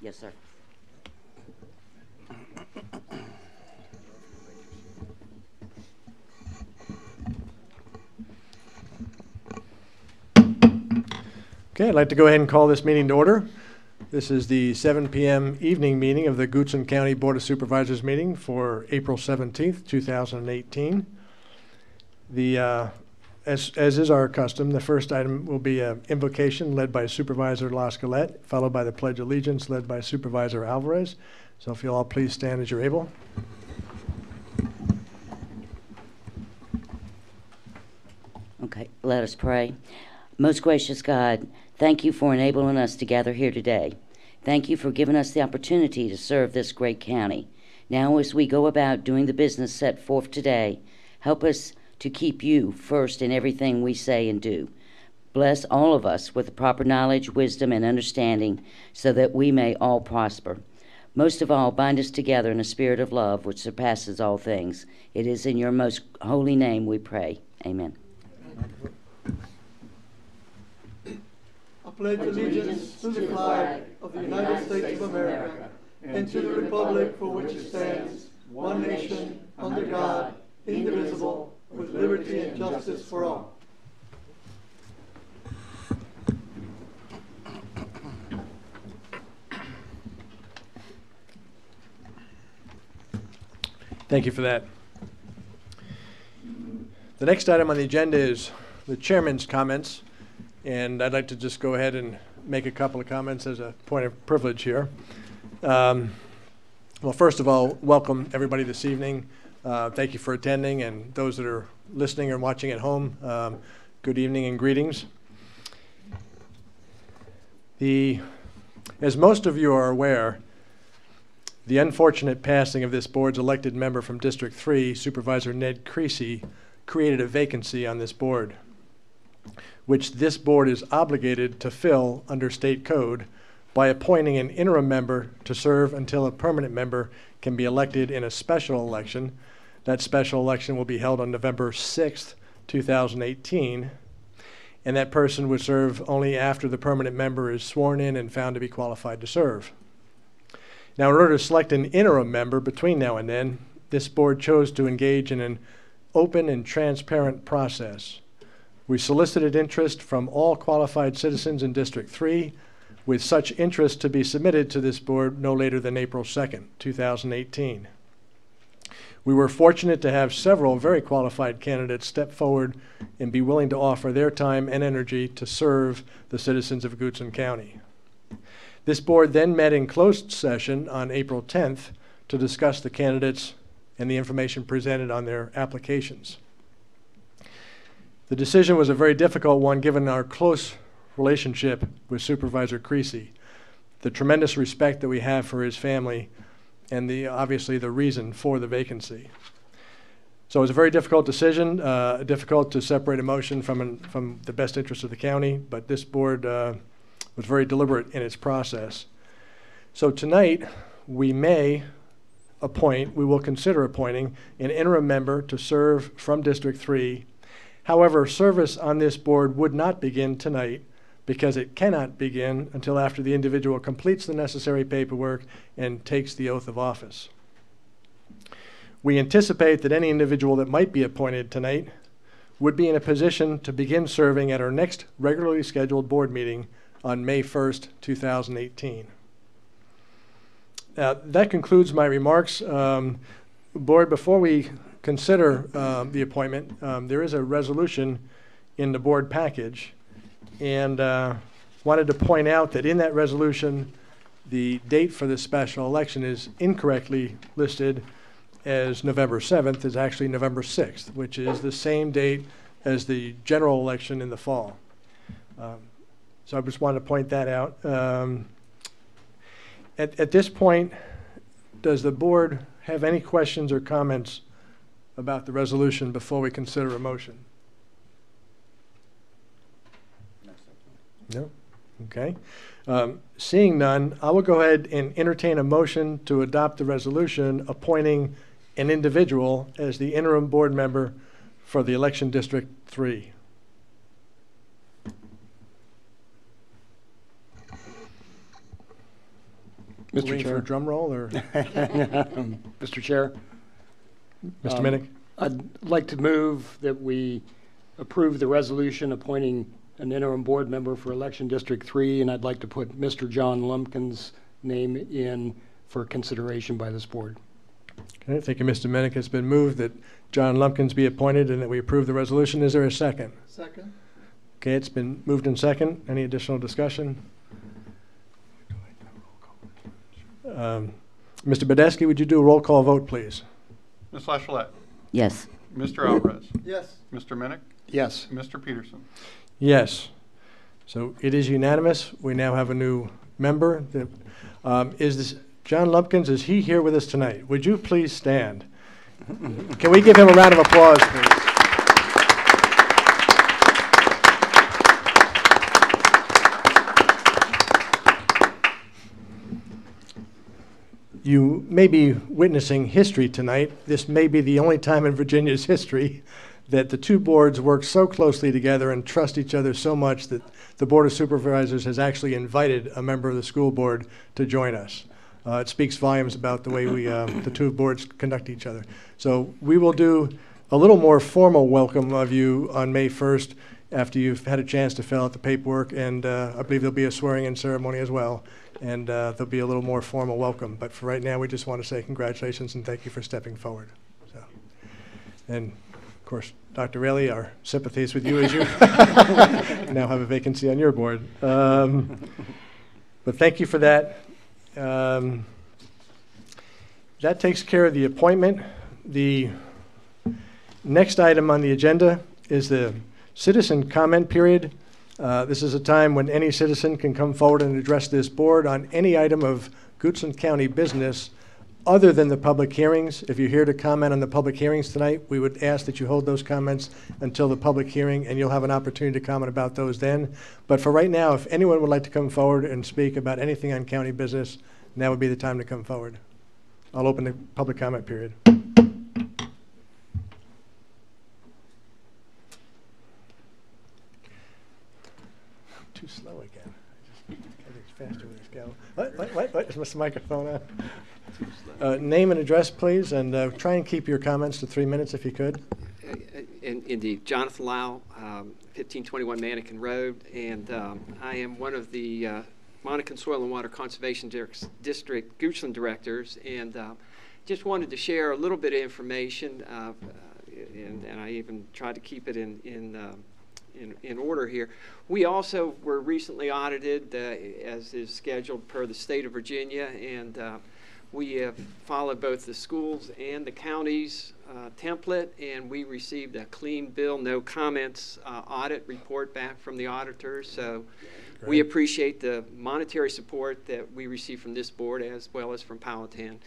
Yes, sir. Okay, I'd like to go ahead and call this meeting to order. This is the 7 p.m. evening meeting of the Goodson County Board of Supervisors meeting for April 17th, 2018. As is our custom, the first item will be an invocation led by Supervisor Lascalette, followed by the Pledge of Allegiance led by Supervisor Alvarez. So if you'll all please stand as you're able. Okay, let us pray. Most gracious God, thank you for enabling us to gather here today. Thank you for giving us the opportunity to serve this great county. Now, as we go about doing the business set forth today, help us to keep you first in everything we say and do. Bless all of us with the proper knowledge, wisdom, and understanding so that we may all prosper. Most of all, bind us together in a spirit of love which surpasses all things. It is in your most holy name we pray. Amen. I pledge allegiance to the flag of the United States of America and to the republic for which it stands, one nation, under God, indivisible, with liberty and justice for all. Thank you for that. The next item on the agenda is the chairman's comments, and I'd like to just go ahead and make a couple of comments as a point of privilege here. Well, first of all, welcome everybody this evening. Thank you for attending, and those that are listening or watching at home, good evening and greetings. As most of you are aware, the unfortunate passing of this board's elected member from District 3, Supervisor Ned Creasy, created a vacancy on this board, which this board is obligated to fill under state code by appointing an interim member to serve until a permanent member can be elected in a special election. That special election will be held on November 6th, 2018, and that person would serve only after the permanent member is sworn in and found to be qualified to serve. Now, in order to select an interim member between now and then, this board chose to engage in an open and transparent process. We solicited interest from all qualified citizens in District 3, with such interest to be submitted to this board no later than April 2nd, 2018. We were fortunate to have several very qualified candidates step forward and be willing to offer their time and energy to serve the citizens of Goodson County. This board then met in closed session on April 10th to discuss the candidates and the information presented on their applications. The decision was a very difficult one given our close relationship with Supervisor Creasy, the tremendous respect that we have for his family, and obviously the reason for the vacancy. So it was a very difficult decision, difficult to separate emotion from the best interest of the county, but this board was very deliberate in its process. So tonight, we will consider appointing an interim member to serve from District 3. However, service on this board would not begin tonight because it cannot begin until after the individual completes the necessary paperwork and takes the oath of office. We anticipate that any individual that might be appointed tonight would be in a position to begin serving at our next regularly scheduled board meeting on May 1st, 2018. That concludes my remarks. Board, before we consider the appointment, there is a resolution in the board package, and wanted to point out that in that resolution, the date for the special election is incorrectly listed as November 7th. Is actually November 6th, which is the same date as the general election in the fall. So I just wanted to point that out. At this point, does the board have any questions or comments about the resolution before we consider a motion? No? Okay. Seeing none, I will go ahead and entertain a motion to adopt the resolution appointing an individual as the interim board member for the election District 3. Mr. Waiting for Chair. a drum roll, or Mr. Chair. Mr. Minnick? I'd like to move that we approve the resolution appointing an interim board member for Election District 3, and I'd like to put Mr. John Lumpkin's name in for consideration by this board. Okay, thank you, Mr. Minnick. It's been moved that John Lumpkins be appointed and that we approve the resolution. Is there a second? Second. Okay, it's been moved in second. Any additional discussion? Mr. Badesky, would you do a roll call vote, please? Ms. Lachulette? Yes. Mr. Alvarez? Yes. Mr. Minnick? Yes. Mr. Peterson? Yes. So it is unanimous. We now have a new member. Is this John Lumpkins? Is he here with us tonight? Would you please stand? Can we give him a round of applause, please? You may be witnessing history tonight. This may be the only time in Virginia's history that the two boards work so closely together and trust each other so much that the Board of Supervisors has actually invited a member of the school board to join us. It speaks volumes about the way the two boards conduct each other. So we will do a little more formal welcome of you on May 1st after you've had a chance to fill out the paperwork, and I believe there'll be a swearing-in ceremony as well, and there'll be a little more formal welcome. But for right now, we just want to say congratulations and thank you for stepping forward. So, and of course, Dr. Raley, our sympathies with you as you now have a vacancy on your board. But thank you for that. That takes care of the appointment. The next item on the agenda is the citizen comment period. This is a time when any citizen can come forward and address this board on any item of Goochland County business other than the public hearings. If you're here to comment on the public hearings tonight, we would ask that you hold those comments until the public hearing, and you'll have an opportunity to comment about those then. But for right now, if anyone would like to come forward and speak about anything on county business, now would be the time to come forward. I'll open the public comment period. Too slow again. I think it's faster with this go. What? Is this microphone on? Name and address, please, and try and keep your comments to 3 minutes if you could. Indeed. Jonathan Lau, 1521 Mannequin Road, and I am one of the Monacan Soil and Water Conservation District Goochland directors, and just wanted to share a little bit of information, and I even tried to keep it in order here. We also were recently audited, as is scheduled per the state of Virginia, and we have followed both the schools and the county's template, and we received a clean bill, no comments audit report back from the auditors. So great. We appreciate the monetary support that we receive from this board as well as from Powhatan,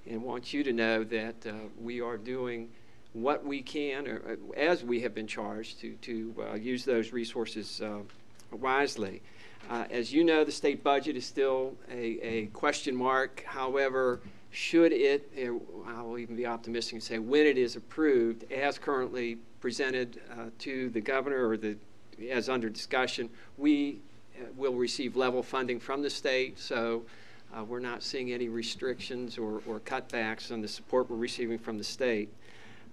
and want you to know that we are doing what we can, or as we have been charged, to use those resources wisely. As you know, the state budget is still a question mark. However, should it, I will even be optimistic and say when it is approved, as currently presented to the governor or as under discussion, we will receive level funding from the state. So we're not seeing any restrictions or cutbacks on the support we're receiving from the state.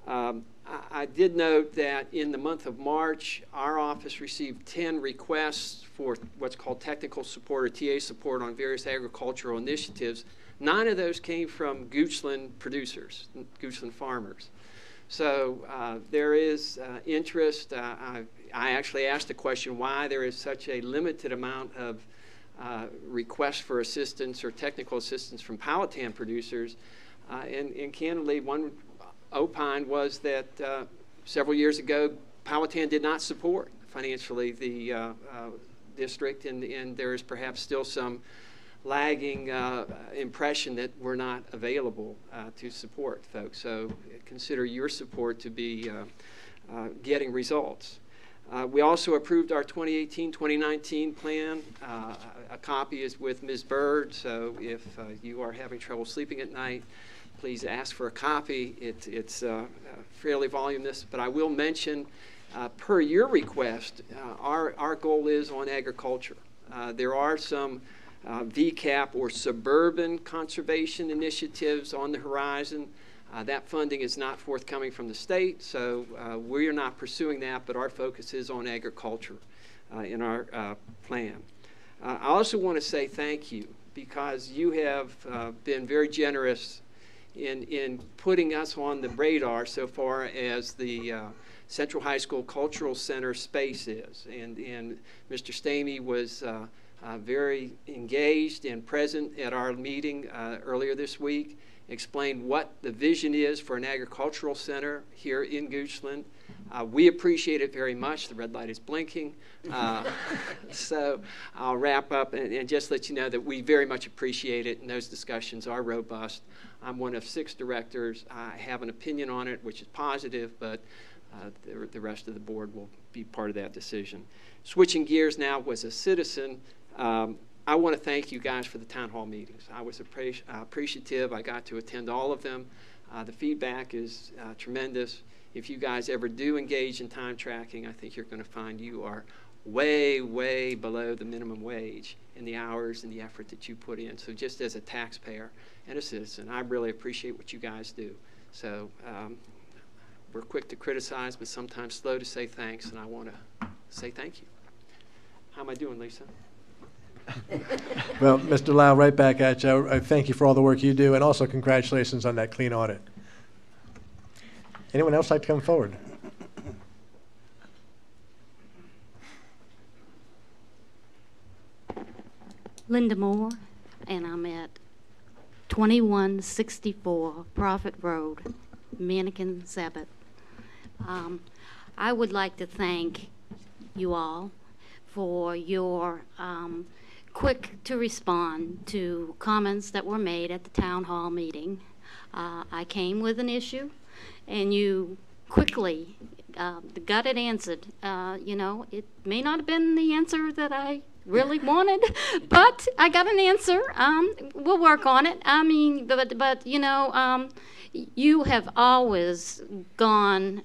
I did note that in the month of March, our office received 10 requests for what's called technical support or TA support on various agricultural initiatives. 9 of those came from Goochland producers, Goochland farmers. So there is interest. I actually asked the question why there is such a limited amount of requests for assistance or technical assistance from Powhatan producers. And candidly, one opined was that several years ago, Powhatan did not support financially the district, and there is perhaps still some lagging impression that we're not available to support folks. So consider your support to be getting results. We also approved our 2018-2019 plan. A copy is with Ms. Bird, so if you are having trouble sleeping at night, please ask for a copy. It's fairly voluminous, but I will mention, per your request, our goal is on agriculture. There are some VCAP or suburban conservation initiatives on the horizon. That funding is not forthcoming from the state, so we are not pursuing that, but our focus is on agriculture in our plan. I also want to say thank you, because you have been very generous in putting us on the radar so far as the Central High School Cultural Center space is. And Mr. Stamey was very engaged and present at our meeting earlier this week, explained what the vision is for an agricultural center here in Goochland. We appreciate it very much. The red light is blinking. So I'll wrap up and just let you know that we very much appreciate it, and those discussions are robust. I'm one of 6 directors. I have an opinion on it, which is positive, but the rest of the board will be part of that decision. Switching gears now, as a citizen, I want to thank you guys for the town hall meetings. I was appreciative. I got to attend all of them. The feedback is tremendous. If you guys ever do engage in time tracking, I think you're going to find you are way, way below the minimum wage in the hours and the effort that you put in. So just as a taxpayer and a citizen, I really appreciate what you guys do. So we're quick to criticize, but sometimes slow to say thanks, and I want to say thank you. How am I doing, Lisa? Well, Mr. Lau, right back at you. I thank you for all the work you do, and also congratulations on that clean audit. Anyone else like to come forward? Linda Moore, and I'm at 2164 Prophet Road, Mannequin Sabbath. I would like to thank you all for your quick to respond to comments that were made at the town hall meeting. I came with an issue, and you quickly got it answered. You know, it may not have been the answer that I really wanted, but I got an answer. We'll work on it. I mean, but you know, you have always gone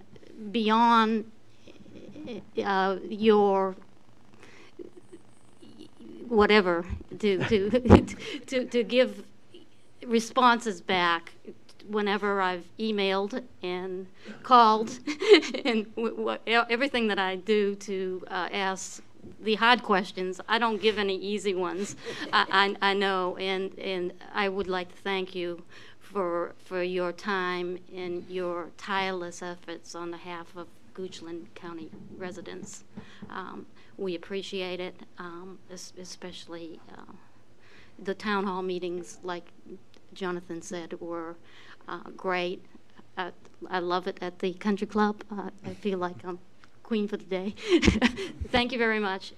beyond your whatever to give responses back whenever I've emailed and called and everything that I do to ask the hard questions. I don't give any easy ones. I know, and I would like to thank you for your time and your tireless efforts on behalf of Goochland County residents. We appreciate it, especially the town hall meetings, like Jonathan said, were great. I love it at the country club. I feel like I'm queen for the day. Thank you very much.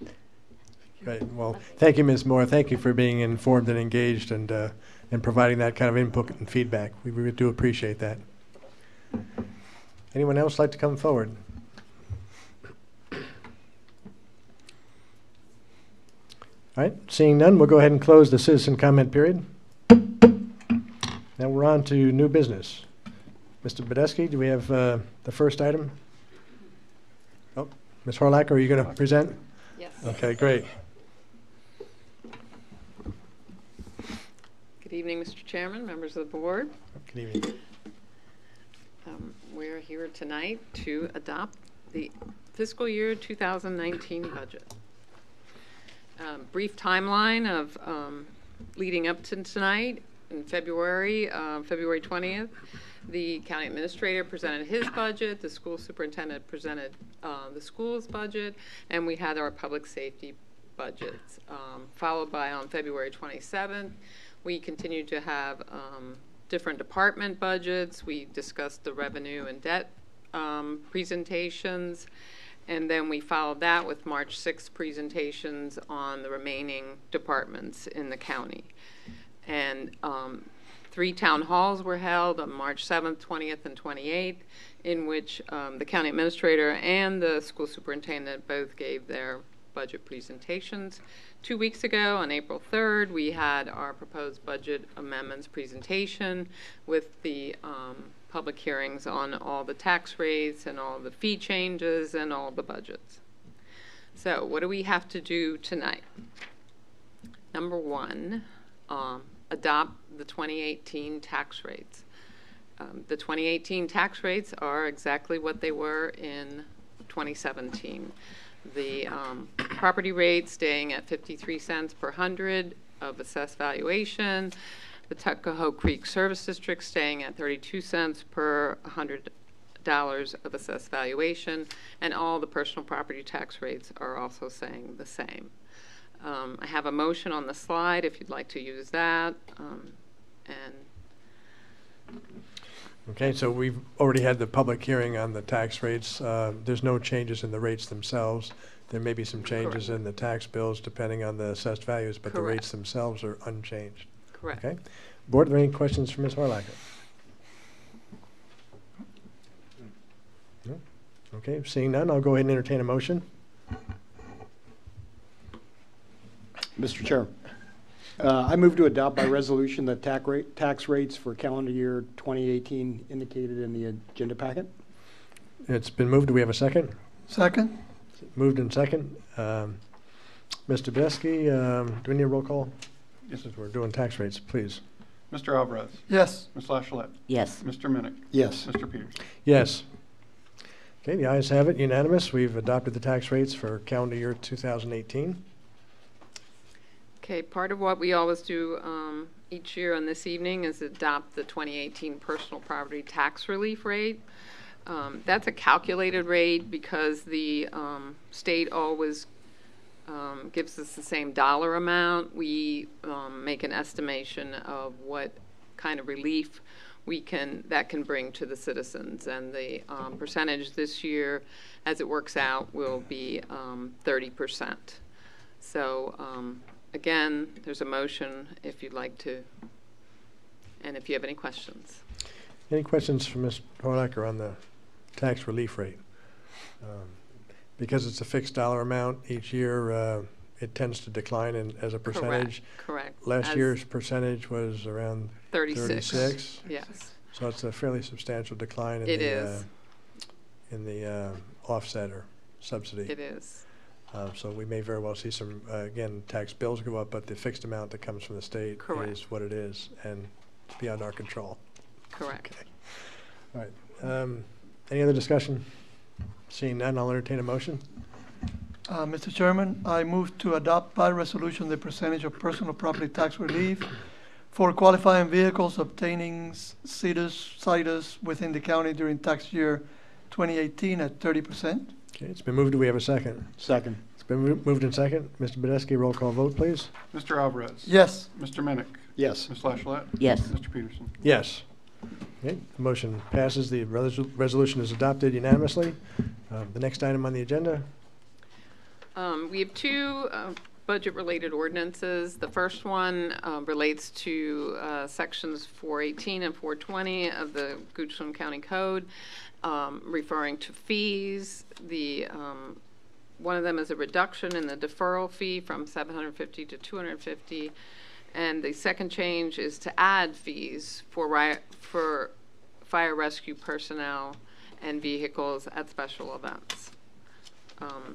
Great. Well, thank you, Ms. Moore. Thank you for being informed and engaged and providing that kind of input and feedback. We really do appreciate that. Anyone else like to come forward? All right, seeing none, we'll go ahead and close the citizen comment period. Now we're on to new business. Mr. Badesky, do we have the first item? Oh, Ms. Horlacker, are you going to present? Yes. Okay, great. Good evening, Mr. Chairman, members of the board. Good evening. We're here tonight to adopt the fiscal year 2019 budget. Brief timeline of leading up to tonight. In February 20th, the county administrator presented his budget, the school superintendent presented the school's budget, and we had our public safety budgets. Followed by on February 27th, we continued to have different department budgets. We discussed the revenue and debt presentations. And then we followed that with March 6th presentations on the remaining departments in the county. And 3 town halls were held on March 7th, 20th, and 28th, in which the county administrator and the school superintendent both gave their budget presentations. 2 weeks ago, on April 3rd, we had our proposed budget amendments presentation with the public hearings on all the tax rates and all the fee changes and all the budgets. So what do we have to do tonight? Number one, adopt the 2018 tax rates. The 2018 tax rates are exactly what they were in 2017. The property rate staying at 53 cents per hundred of assessed valuation. The Tuckahoe Creek Service District staying at 32 cents per $100 of assessed valuation, and all the personal property tax rates are also saying the same. I have a motion on the slide if you'd like to use that. Okay, so we've already had the public hearing on the tax rates. There's no changes in the rates themselves. There may be some changes in the tax bills depending on the assessed values, but the rates themselves are unchanged. Correct. Okay. Board, are there any questions for Ms. Horlacher? No? Okay, seeing none, I'll go ahead and entertain a motion. Mr. Chair, I move to adopt by resolution the tax rates for calendar year 2018 indicated in the agenda packet. It's been moved. Do we have a second? Second? Moved and second. Mr. Badesky, do we need a roll call? Yes, we're doing tax rates, please. Mr. Alvarez. Yes. Ms. Lachelette. Yes. Mr. Minnick. Yes. Mr. Peterson. Yes. Okay, the ayes have it, unanimous. We've adopted the tax rates for calendar year 2018. Okay, part of what we always do each year on this evening is adopt the 2018 personal property tax relief rate. That's a calculated rate because the state always gives us the same dollar amount. We make an estimation of what kind of relief that can bring to the citizens, and the percentage this year, as it works out, will be 30%. So again, there's a motion if you'd like to, and if you have any questions. Any questions for Ms. Horlacher on the tax relief rate? Because it's a fixed dollar amount each year, it tends to decline as a percentage. Correct. Last year's percentage was around 36. Yes. So it's a fairly substantial decline in the offset or subsidy. It is. So we may very well see some, again, tax bills go up, but the fixed amount that comes from the state is what it is, and it's beyond our control. Correct. Okay. All right. Any other discussion? Seeing none, I'll entertain a motion. Mr. Chairman, I move to adopt by resolution the percentage of personal property tax relief for qualifying vehicles obtaining situs within the county during tax year 2018 at 30%. Okay, it's been moved. Do we have a second? Second. It's been moved and second. Mr. Badesky, roll call vote, please. Mr. Alvarez. Yes. Mr. Minnick. Yes. Ms. Lachelette. Yes. Mr. Peterson. Yes. Okay, the motion passes. The resolution is adopted unanimously. The next item on the agenda. We have two budget-related ordinances. The first one relates to sections 418 and 420 of the Goochland County Code, referring to fees. One of them is a reduction in the deferral fee from $750 to $250, and the second change is to add fees for fire rescue personnel and vehicles at special events.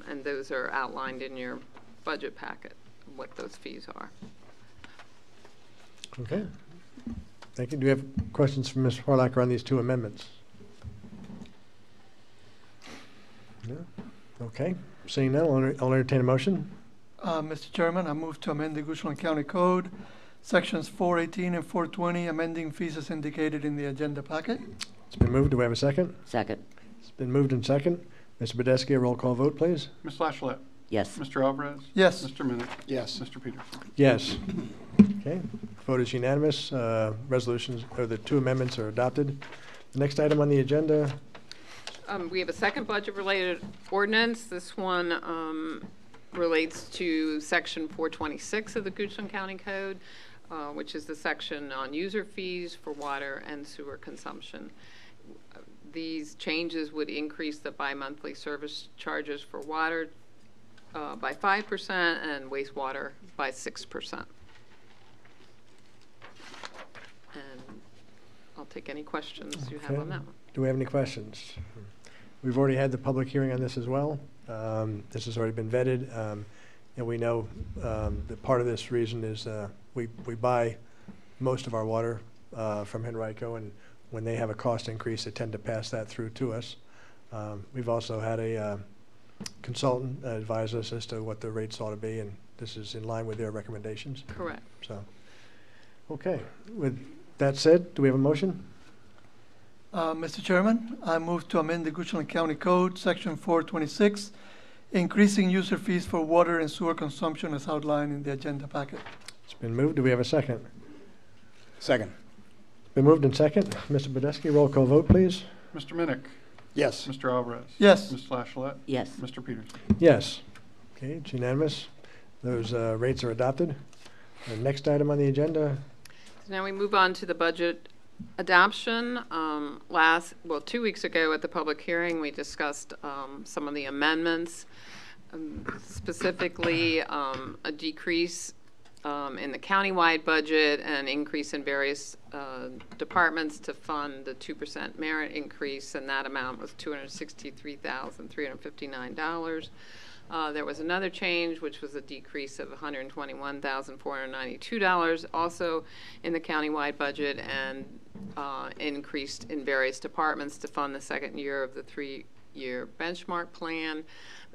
And those are outlined in your budget packet, what those fees are. Okay. Thank you. Do we have questions from Ms. Horlacher on these two amendments? No? Okay. Seeing none, I'll entertain a motion. Mr. Chairman, I move to amend the Goochland County Code, sections 418 and 420, amending fees as indicated in the agenda packet. It's been moved. Do we have a second? Second. It's been moved and second. Mr. Badesky, a roll call vote, please. Ms. Lachelette. Yes. Mr. Alvarez. Yes. Mr. Minnick. Yes. Mr. Peterson. Yes. Okay. Vote is unanimous. Resolutions, or the two amendments are adopted. The next item on the agenda. We have a second budget-related ordinance. This one relates to section 426 of the Goochland County Code, which is the section on user fees for water and sewer consumption. These changes would increase the bi-monthly service charges for water by 5% and wastewater by 6%. And I'll take any questions you have on that one. Do we have any questions? We've already had the public hearing on this as well. This has already been vetted. And we know that part of this reason is we buy most of our water from Henrico, and when they have a cost increase, they tend to pass that through to us. We've also had a consultant advise us as to what the rates ought to be, and this is in line with their recommendations. Correct. So, okay. With that said, do we have a motion? Mr. Chairman, I move to amend the Goochland County Code, Section 426, increasing user fees for water and sewer consumption as outlined in the agenda packet. It's been moved. Do we have a second? Second. It's been moved and second. Mr. Badesky, roll call vote, please. Mr. Minnick. Yes. Mr. Alvarez. Yes. Ms. Flaschelet. Yes. Mr. Peterson. Yes. Okay, it's unanimous. Those rates are adopted. The next item on the agenda. So now we move on to the budget adoption. 2 weeks ago at the public hearing, we discussed some of the amendments, specifically a decrease in the countywide budget, an increase in various departments to fund the 2% merit increase, and that amount was $263,359. There was another change, which was a decrease of $121,492, also in the countywide budget, and increased in various departments to fund the second year of the 3-year benchmark plan.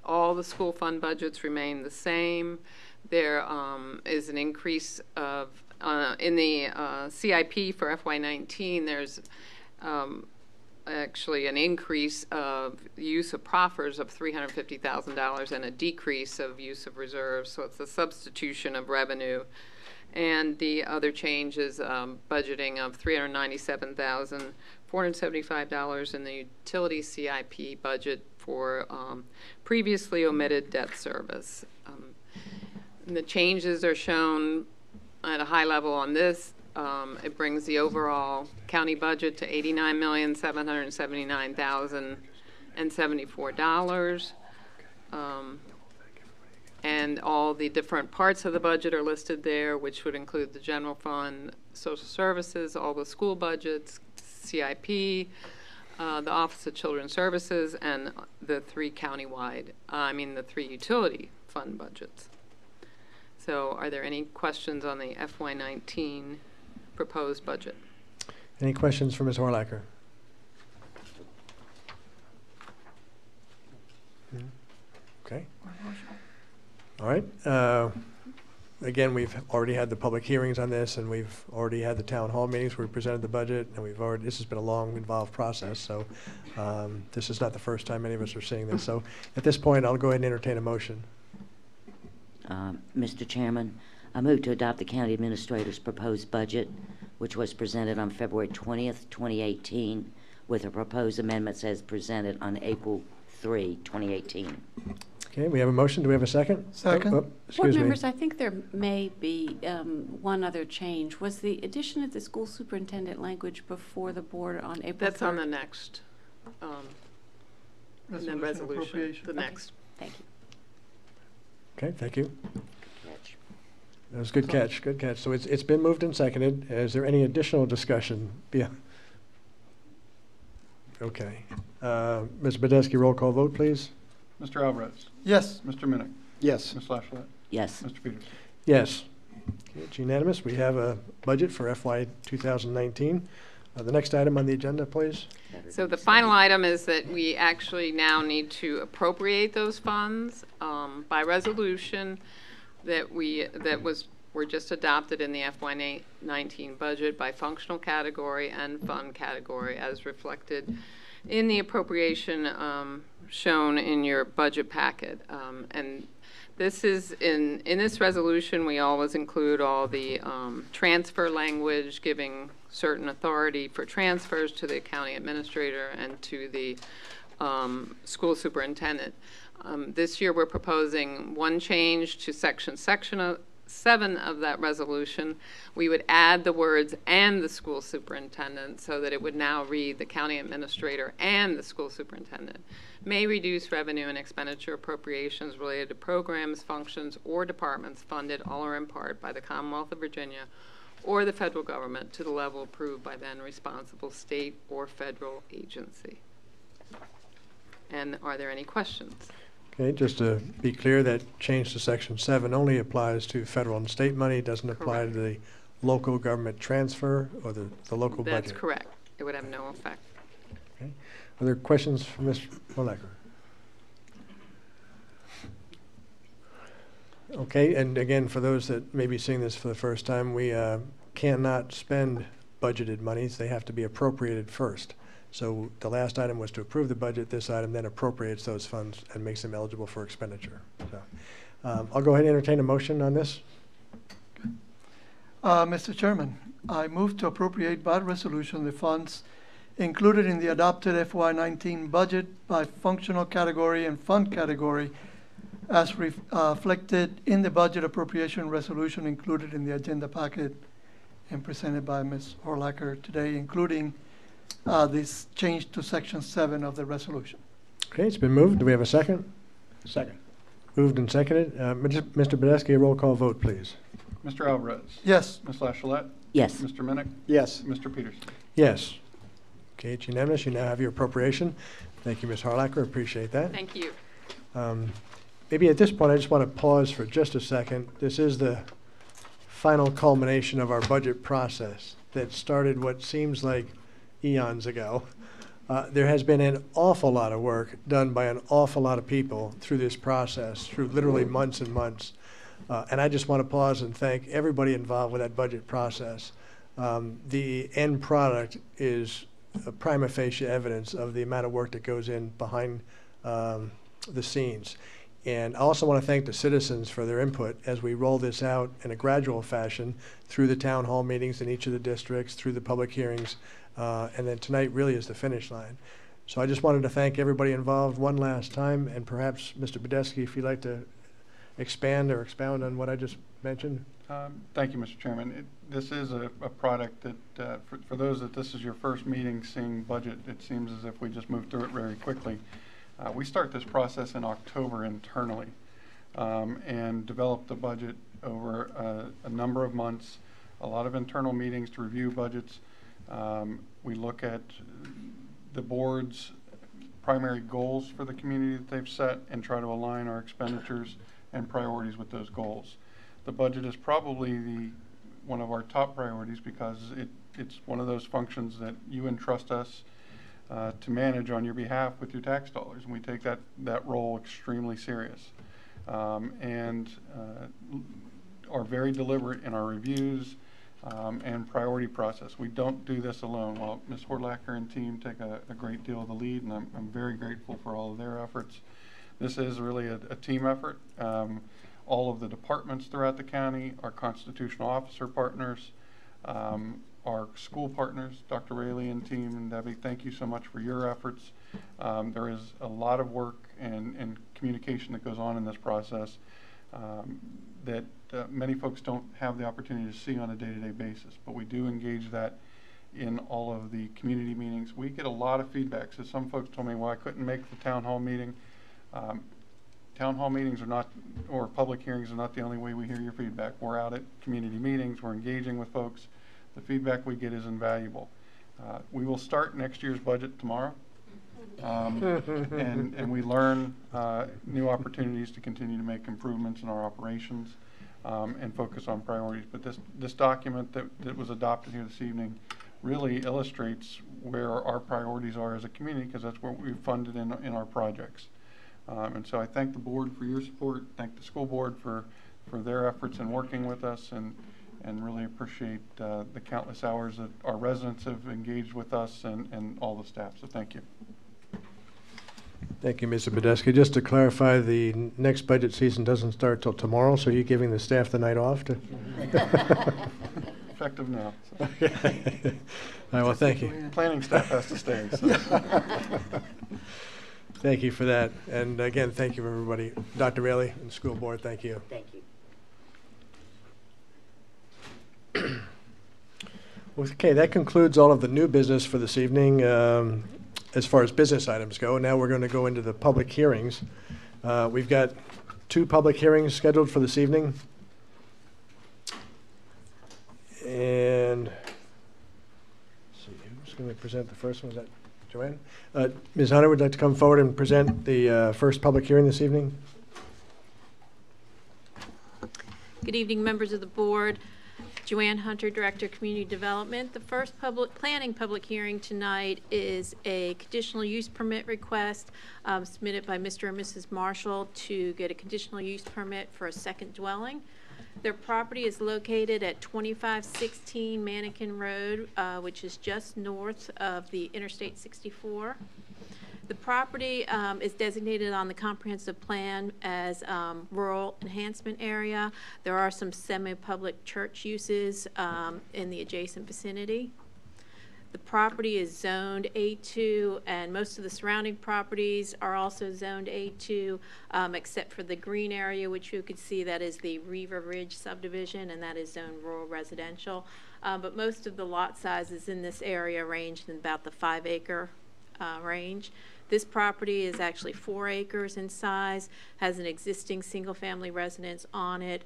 All the school fund budgets remain the same. There is an increase of, in the CIP for FY19, there's actually an increase of use of proffers of $350,000 and a decrease of use of reserves, so it's a substitution of revenue. And the other change is budgeting of $397,475 in the utility CIP budget for previously omitted debt service. And the changes are shown at a high level on this. It brings the overall county budget to $89,779,074. And all the different parts of the budget are listed there, which would include the general fund, social services, all the school budgets, CIP, the Office of Children's Services, and the three utility fund budgets. So are there any questions on the FY19 proposed budget? Any questions for Ms. Horlacher? Okay. All right. Again, we've already had the public hearings on this, and we've already had the town hall meetings where we presented the budget, and this has been a long, involved process, so this is not the first time any of us are seeing this. So at this point, I'll go ahead and entertain a motion. Mr. Chairman, I move to adopt the county administrator's proposed budget, which was presented on February 20th, 2018, with the proposed amendments as presented on April 3, 2018. Okay, we have a motion. Do we have a second? Second. Board Excuse me. members, I think there may be one other change. Was the addition of the school superintendent language before the board on April 3rd? That's on the next resolution. Appropriation. The next. Thank you. Okay, thank you. That was a good catch, good catch. So it's been moved and seconded. Is there any additional discussion? Yeah. Okay. Ms. Badesky, roll call vote, please. Mr. Alvarez. Yes. Mr. Minnick. Yes. Ms. Flaschelet. Yes. Mr. Peterson. Yes. Okay, it's unanimous. We have a budget for FY 2019. The next item on the agenda, please. So the final item is that we actually now need to appropriate those funds by resolution that were just adopted in the FY19 budget by functional category and fund category as reflected in the appropriation shown in your budget packet. And this is in this resolution, we always include all the transfer language giving certain authority for transfers to the county administrator and to the school superintendent. This year we're proposing one change to section 7 of that resolution. We would add the words "and the school superintendent" so that it would now read "the county administrator and the school superintendent may reduce revenue and expenditure appropriations related to programs, functions, or departments funded all or in part by the Commonwealth of Virginia or the federal government to the level approved by then responsible state or federal agency." And are there any questions? Okay, just to be clear, that change to Section 7 only applies to federal and state money. It doesn't apply to the local government transfer or the local budget. That's correct. It would have no effect. Okay. Are there questions for Ms. Horlacher? Okay, and again, for those that may be seeing this for the first time, we cannot spend budgeted monies. They have to be appropriated first. So the last item was to approve the budget. This item then appropriates those funds and makes them eligible for expenditure. So I'll go ahead and entertain a motion on this. Mr. Chairman, I move to appropriate by resolution the funds included in the adopted FY19 budget by functional category and fund category as reflected in the budget appropriation resolution included in the agenda packet and presented by Ms. Horlacher today, including this change to Section 7 of the resolution. Okay, it's been moved. Do we have a second? Second. Moved and seconded. Mr. Badesky, a roll call vote, please. Mr. Alvarez. Yes. Ms. Lachelette. Yes. Mr. Minnick. Yes. Mr. Peterson. Yes. Okay, it's unanimous. You now have your appropriation. Thank you, Ms. Horlacher. Appreciate that. Thank you. Maybe at this point, I just want to pause for just a second. This is the final culmination of our budget process that started what seems like eons ago. There has been an awful lot of work done by an awful lot of people through this process, through literally months and months. And I just want to pause and thank everybody involved with that budget process. The end product is a prima facie evidence of the amount of work that goes in behind the scenes. And I also want to thank the citizens for their input as we roll this out in a gradual fashion through the town hall meetings in each of the districts, through the public hearings, and then tonight really is the finish line. So I just wanted to thank everybody involved one last time, and perhaps Mr. Badesky, if you'd like to expand or expound on what I just mentioned. Thank you, Mr. Chairman. This is a product that, for those that this is your first meeting seeing budget, it seems as if we just moved through it very quickly. We start this process in October internally and develop the budget over a number of months, a lot of internal meetings to review budgets. We look at the board's primary goals for the community that they've set and try to align our expenditures and priorities with those goals. The budget is probably one of our top priorities because it's one of those functions that you entrust us to manage on your behalf with your tax dollars, and we take that role extremely serious, and are very deliberate in our reviews and priority process. We don't do this alone. While Ms. Horlacher and team take a great deal of the lead, and I'm very grateful for all of their efforts. This is really a team effort. All of the departments throughout the county, our constitutional officer partners, our school partners, Dr. Rayleigh and team, and Debbie, thank you so much for your efforts. There is a lot of work and communication that goes on in this process that many folks don't have the opportunity to see on a day-to-day basis, but we do engage that in all of the community meetings. We get a lot of feedback. So some folks told me, well, I couldn't make the town hall meeting. Town hall meetings are not, or public hearings are not the only way we hear your feedback. We're out at community meetings, we're engaging with folks. The feedback we get is invaluable. We will start next year's budget tomorrow, and we learn new opportunities to continue to make improvements in our operations and focus on priorities. But this document that was adopted here this evening really illustrates where our priorities are as a community, because that's what we've funded in our projects. And so I thank the board for your support, thank the school board for their efforts in working with us, and really appreciate the countless hours that our residents have engaged with us and all the staff. So thank you. Thank you, Mr. Badesky. Just to clarify, the next budget season doesn't start till tomorrow, so you're giving the staff the night off to? Effective now. All right, well, thank you. Planning staff has to stay. So. Thank you for that. And again, thank you, everybody. Dr. Rayleigh and the school board, thank you. Thank you. Okay, that concludes all of the new business for this evening as far as business items go. Now we're going to go into the public hearings. We've got 2 public hearings scheduled for this evening. And let's see, who's going to present the first one? Is that Joanne. Ms. Hunter would like to come forward and present the first public hearing this evening. Good evening, members of the board. Joanne Hunter, Director of Community Development. The first planning public hearing tonight is a conditional use permit request submitted by Mr. and Mrs. Marshall to get a conditional use permit for a second dwelling. Their property is located at 2516 Mannequin Road, which is just north of the Interstate 64. The property is designated on the comprehensive plan as rural enhancement area. There are some semi-public church uses in the adjacent vicinity. The property is zoned A2, and most of the surrounding properties are also zoned A2, except for the green area, which you could see that is the Reaver Ridge subdivision, and that is zoned rural residential. But most of the lot sizes in this area range in about the 5-acre range. This property is actually 4 acres in size, has an existing single-family residence on it.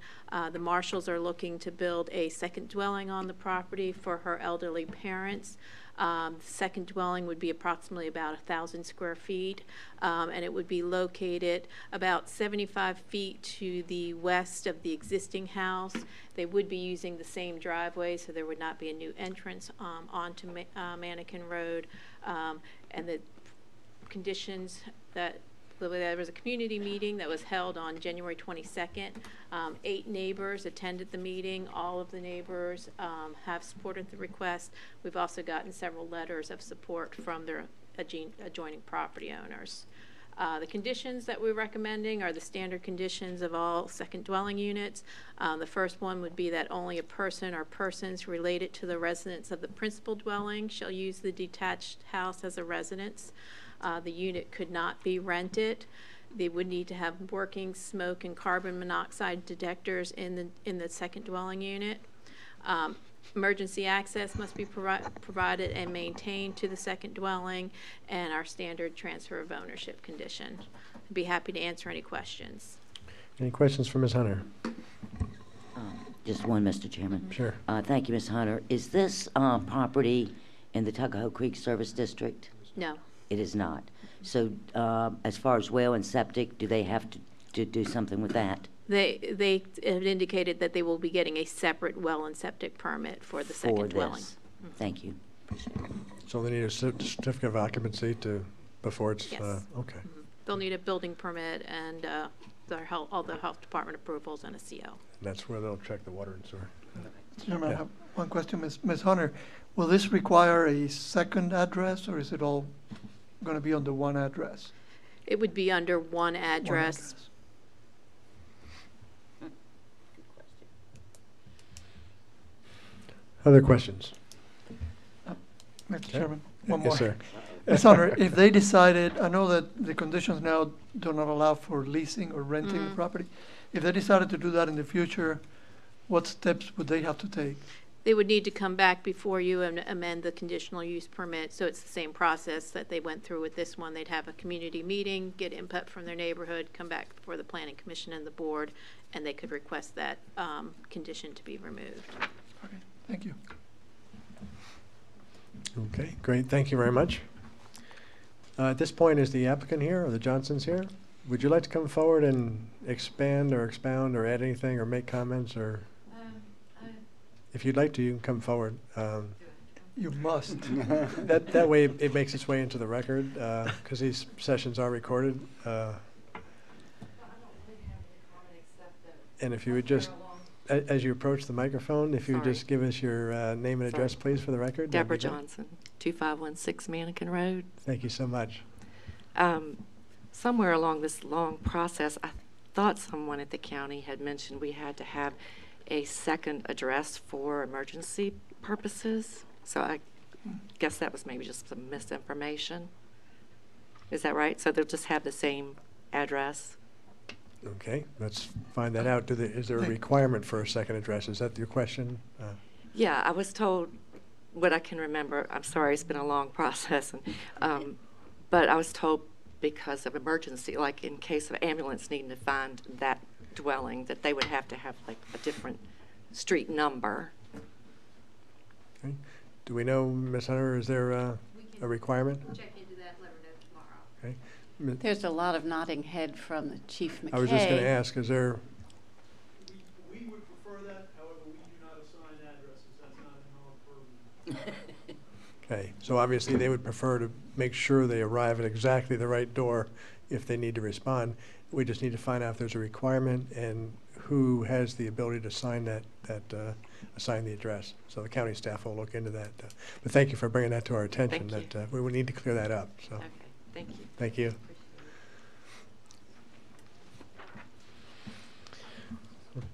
The Marshalls are looking to build a second dwelling on the property for her elderly parents. The second dwelling would be approximately about 1,000 square feet, and it would be located about 75 feet to the west of the existing house. They would be using the same driveway, so there would not be a new entrance onto Mannequin Road, and the conditions that there was a community meeting that was held on January 22nd. 8 neighbors attended the meeting. All of the neighbors have supported the request. We've also gotten several letters of support from their adjoining property owners. The conditions that we're recommending are the standard conditions of all second dwelling units. The first one would be that only a person or persons related to the residence of the principal dwelling shall use the detached house as a residence. The unit could not be rented. They would need to have working smoke and carbon monoxide detectors in the second dwelling unit. Emergency access must be provided and maintained to the second dwelling, and our standard transfer of ownership condition. I'd be happy to answer any questions. Any questions for Ms. Hunter? Just one, Mr. Chairman. Sure. Thank you, Ms. Hunter. Is this property in the Tuckahoe Creek Service District? No. It is not. So as far as well and septic, do they have to do something with that? They have indicated that they will be getting a separate well and septic permit for the second dwelling. Thank you. So they need a certificate of occupancy before it's, Yes. okay. They'll need a building permit and all the health department approvals and a CO. And that's where they'll check the water and sewer. Chairman, Yeah. I have one question, Ms. Hunter. Will this require a second address, or is it all going to be under one address? It would be under one address. Other questions? Mr. Chairman, one more. Yes, sir. Ms. Hunter, if they decided, I know that the conditions now do not allow for leasing or renting the property. If they decided to do that in the future, what steps would they have to take? They would need to come back before you and amend the conditional use permit. So it's the same process that they went through with this one. They'd have a community meeting, get input from their neighborhood, come back before the planning commission and the board, and they could request that condition to be removed. Okay, thank you. Okay, great. Thank you very much. At this point, is the applicant here or the Johnsons here? Would you like to come forward and expand or expound or add anything or make comments or? If you'd like to, you can come forward. You must. That way it makes its way into the record because these sessions are recorded. And if you would just, as you approach the microphone, if you would just give us your name and address, please, for the record. Deborah Johnson, 2516 Mannequin Road. Thank you so much. Somewhere along this long process, I thought someone at the county had mentioned we had to have a second address for emergency purposes. So I guess that was maybe just some misinformation. Is that right? So they'll just have the same address? Okay, let's find that out. Is there a requirement for a second address? Is that your question? Yeah, I was told what I can remember. I'm sorry, it's been a long process. But I was told because of emergency, like in case of ambulance needing to find that dwelling, that they would have to have like a different street number. Okay. Do we know, Ms. Hunter, is there a requirement? Check into Okay. There's a lot of nodding head from the Chief McKay. I was just going to ask, is there? We would prefer that. However, we do not assign addresses. That's not in our purview. Okay, so obviously they would prefer to make sure they arrive at exactly the right door if they need to respond. We just need to find out if there's a requirement and who has the ability to sign assign the address. So the county staff will look into that. But thank you for bringing that to our attention. Thank you. That we would need to clear that up. So Okay, thank you. thank you.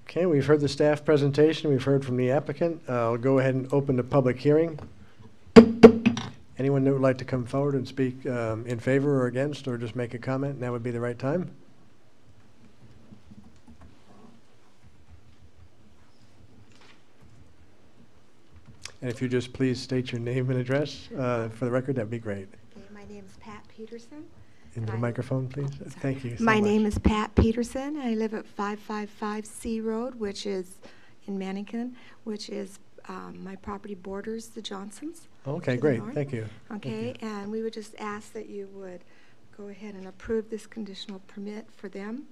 Okay, we've heard the staff presentation. We've heard from the applicant. I'll go ahead and open the public hearing. Anyone that would like to come forward and speak in favor or against, or just make a comment, now would be the right time. And if you just please state your name and address for the record, that'd be great. Okay, my name is Pat Peterson. In the microphone, please. Thank you so My much. name is Pat Peterson. I live at 555 C Road, which is in Mannequin, which is my property borders the Johnsons. Okay, to the great. north. Thank you. Okay, Thank you. and we would just ask that you would go ahead and approve this conditional permit for them,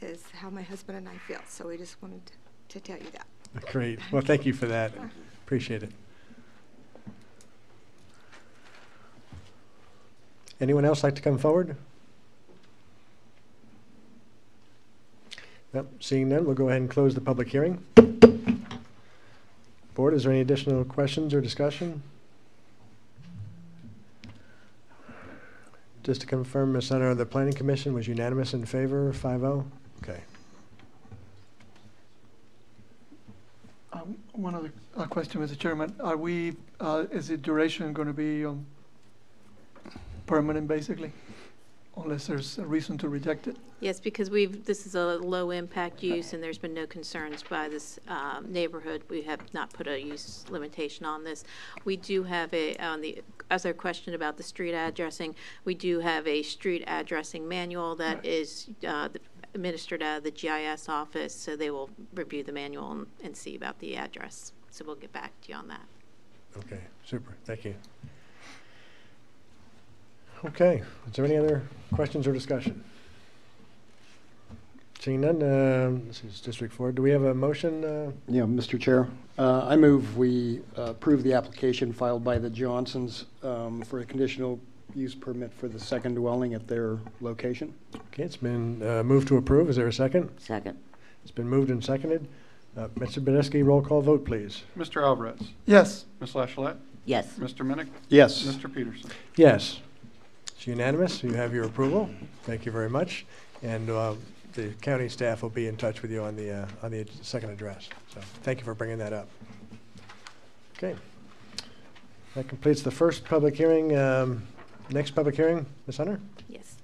is how my husband and I feel. So we just wanted to tell you that. Great. Well, thank you for that. Appreciate it. Anyone else like to come forward? Nope. Seeing none, we'll go ahead and close the public hearing. Board, is there any additional questions or discussion? Just to confirm, Ms. Center, the Planning Commission was unanimous in favor, 5-0? Okay. One other question, Mr. Chairman. Are we, is the duration going to be permanent, basically, unless there's a reason to reject it? Yes, because this is a low impact use and there's been no concerns by this neighborhood. We have not put a use limitation on this. We do have as our question about the street addressing, we do have a street addressing manual that is administered out of the GIS office, so they will review the manual and see about the address. So we'll get back to you on that. Okay, super. Thank you. Okay, is there any other questions or discussion? Seeing none, this is District 4. Do we have a motion? Yeah, Mr. Chair, I move we approve the application filed by the Johnsons for a conditional use permit for the second dwelling at their location. Okay, it's been moved to approve. Is there a second? Second. It's been moved and seconded. Mr. Badesky, roll call vote, please. Mr. Alvarez. Yes. Ms. Lachelette. Yes. Mr. Minnick. Yes. Mr. Peterson. Yes. It's unanimous. You have your approval. Thank you very much. And the county staff will be in touch with you on the second address. So thank you for bringing that up. Okay. That completes the first public hearing. Next public hearing, Ms. Hunter? Yes.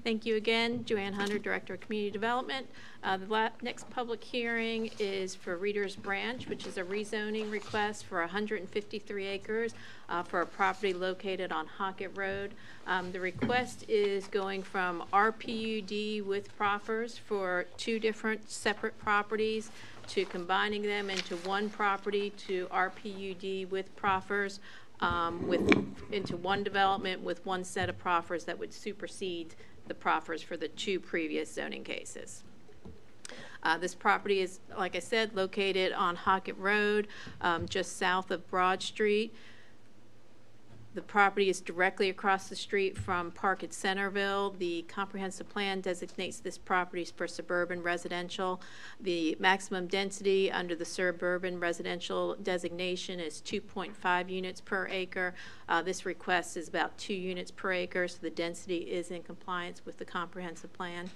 Thank you again. Joanne Hunter, Director of Community Development. The next public hearing is for Reader's Branch, which is a rezoning request for 153 acres for a property located on Hockett Road. The request is going from RPUD with proffers for two different separate properties to combining them into one property to RPUD with proffers into one development with one set of proffers that would supersede the proffers for the two previous zoning cases. This property is, like I said, located on Hockett Road, just south of Broad Street. The property is directly across the street from Park at Centerville. The comprehensive plan designates this property for suburban residential. The maximum density under the suburban residential designation is 2.5 units per acre. This request is about 2 units per acre, so the density is in compliance with the comprehensive plan.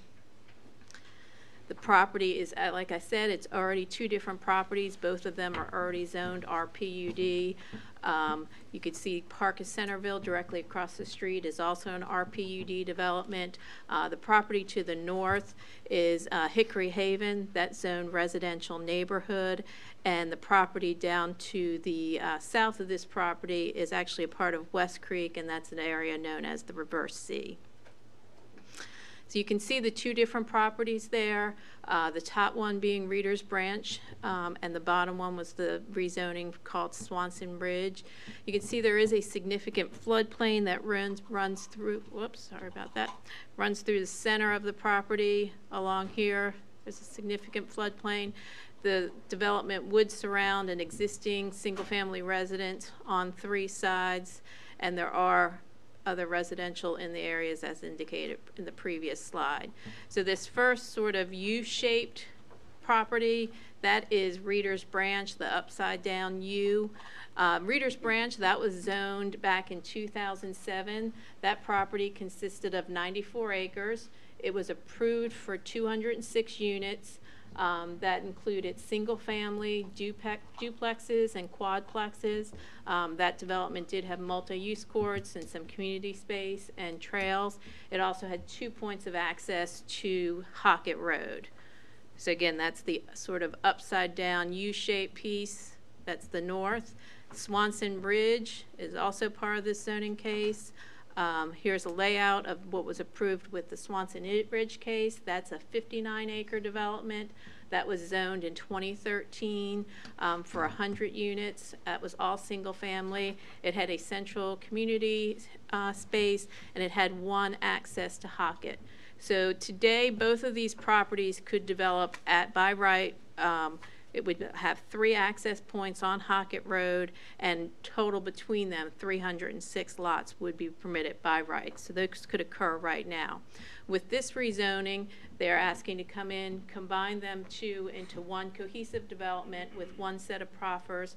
The property is, like I said, it's already two different properties. Both of them are already zoned RPUD. You could see Park of Centerville directly across the street is also an RPUD development. The property to the north is Hickory Haven, that's zoned residential neighborhood. And the property down to the south of this property is actually a part of West Creek, and that's an area known as the Reverse C. So you can see the two different properties there, the top one being Reader's Branch, and the bottom one was the rezoning called Swanson Bridge. You can see there is a significant floodplain that runs through, whoops, sorry about that, runs through the center of the property along here. There's a significant floodplain. The development would surround an existing single-family residence on 3 sides, and there are other residential in the areas as indicated in the previous slide. So this first sort of U-shaped property, that is Reader's Branch, the upside down U. Reader's Branch, that was zoned back in 2007. That property consisted of 94 acres. It was approved for 206 units. That included single-family duplexes and quadplexes. That development did have multi-use courts and some community space and trails. It also had 2 points of access to Hockett Road. So again, that's the sort of upside-down U-shaped piece. That's the north. Swanson Bridge is also part of this zoning case. Here's a layout of what was approved with the Swanson Bridge case. That's a 59-acre development that was zoned in 2013 for 100 units. That was all single family. It had a central community space, and it had 1 access to Hockett. So today, both of these properties could develop by right. It would have 3 access points on Hockett Road, and total between them, 306 lots would be permitted by right. So those could occur right now. With this rezoning, they're asking to come in, combine them into 1 cohesive development with 1 set of proffers.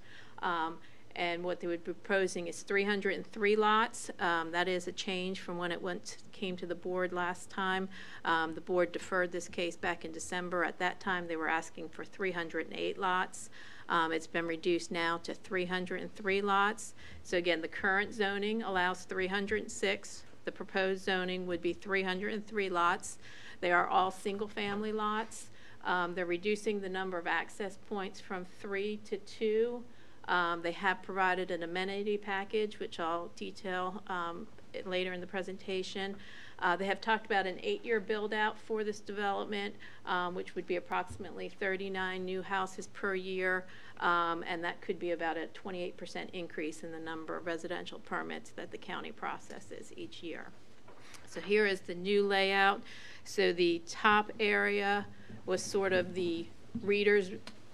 And what they would be proposing is 303 lots. That is a change from when it came to the board last time. The board deferred this case back in December. At that time, they were asking for 308 lots. It's been reduced now to 303 lots. So again, the current zoning allows 306. The proposed zoning would be 303 lots. They are all single-family lots. They're reducing the number of access points from 3 to 2. They have provided an amenity package, which I'll detail later in the presentation. They have talked about an 8-year build-out for this development, which would be approximately 39 new houses per year, and that could be about a 28% increase in the number of residential permits that the county processes each year. So here is the new layout. So the top area was sort of the Reader's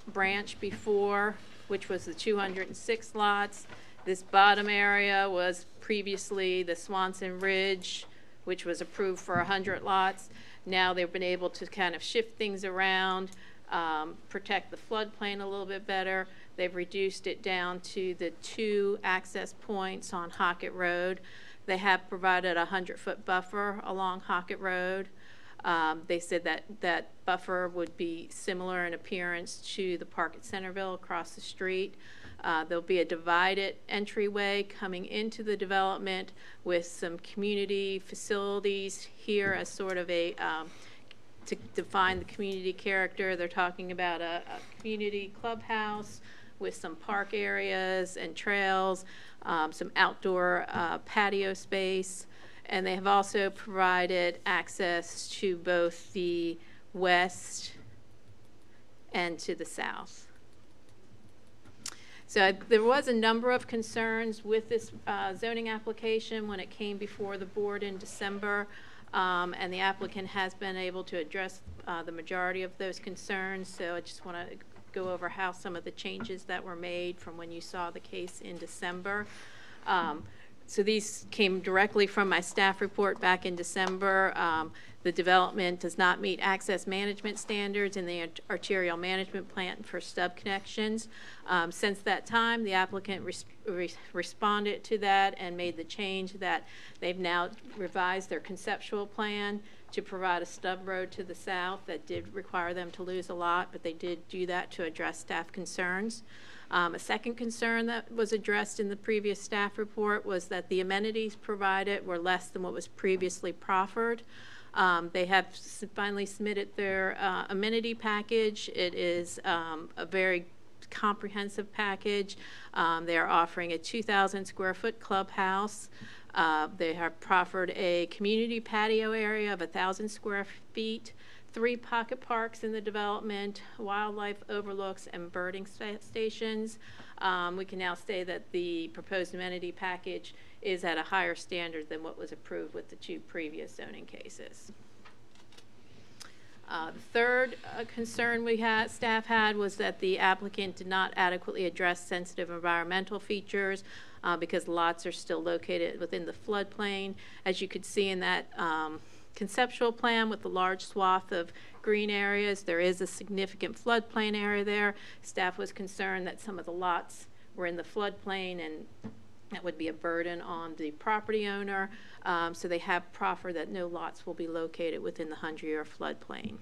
Branch before, which was the 206 lots. This bottom area was previously the Swanson Ridge, which was approved for 100 lots. Now they've been able to kind of shift things around, protect the floodplain a little bit better. They've reduced it down to the 2 access points on Hockett Road. They have provided a 100-foot buffer along Hockett Road. They said that buffer would be similar in appearance to the park at Centerville across the street. There'll be a divided entryway coming into the development with some community facilities here as sort of a, to define the community character. They're talking about a community clubhouse with some park areas and trails, some outdoor patio space. And they have also provided access to both the west and to the south. So there was a number of concerns with this zoning application when it came before the board in December, and the applicant has been able to address the majority of those concerns. So I just want to go over how some of the changes that were made from when you saw the case in December. So these came directly from my staff report back in December. The development does not meet access management standards in the arterial management plan for stub connections. Since that time, the applicant responded to that and made the change that they've now revised their conceptual plan to provide a stub road to the south. That did require them to lose a lot, but they did do that to address staff concerns. A second concern that was addressed in the previous staff report was that the amenities provided were less than what was previously proffered. They have finally submitted their amenity package. It is a very comprehensive package. They are offering a 2,000 square foot clubhouse. They have proffered a community patio area of 1,000 square feet, 3 pocket parks in the development, wildlife overlooks, and birding stations. We can now say that the proposed amenity package is at a higher standard than what was approved with the 2 previous zoning cases. The third concern staff had was that the applicant did not adequately address sensitive environmental features because lots are still located within the floodplain. As you could see in that conceptual plan with the large swath of green areas, there is a significant floodplain area there. Staff was concerned that some of the lots were in the floodplain and that would be a burden on the property owner. So they have proffered that no lots will be located within the 100-year floodplain.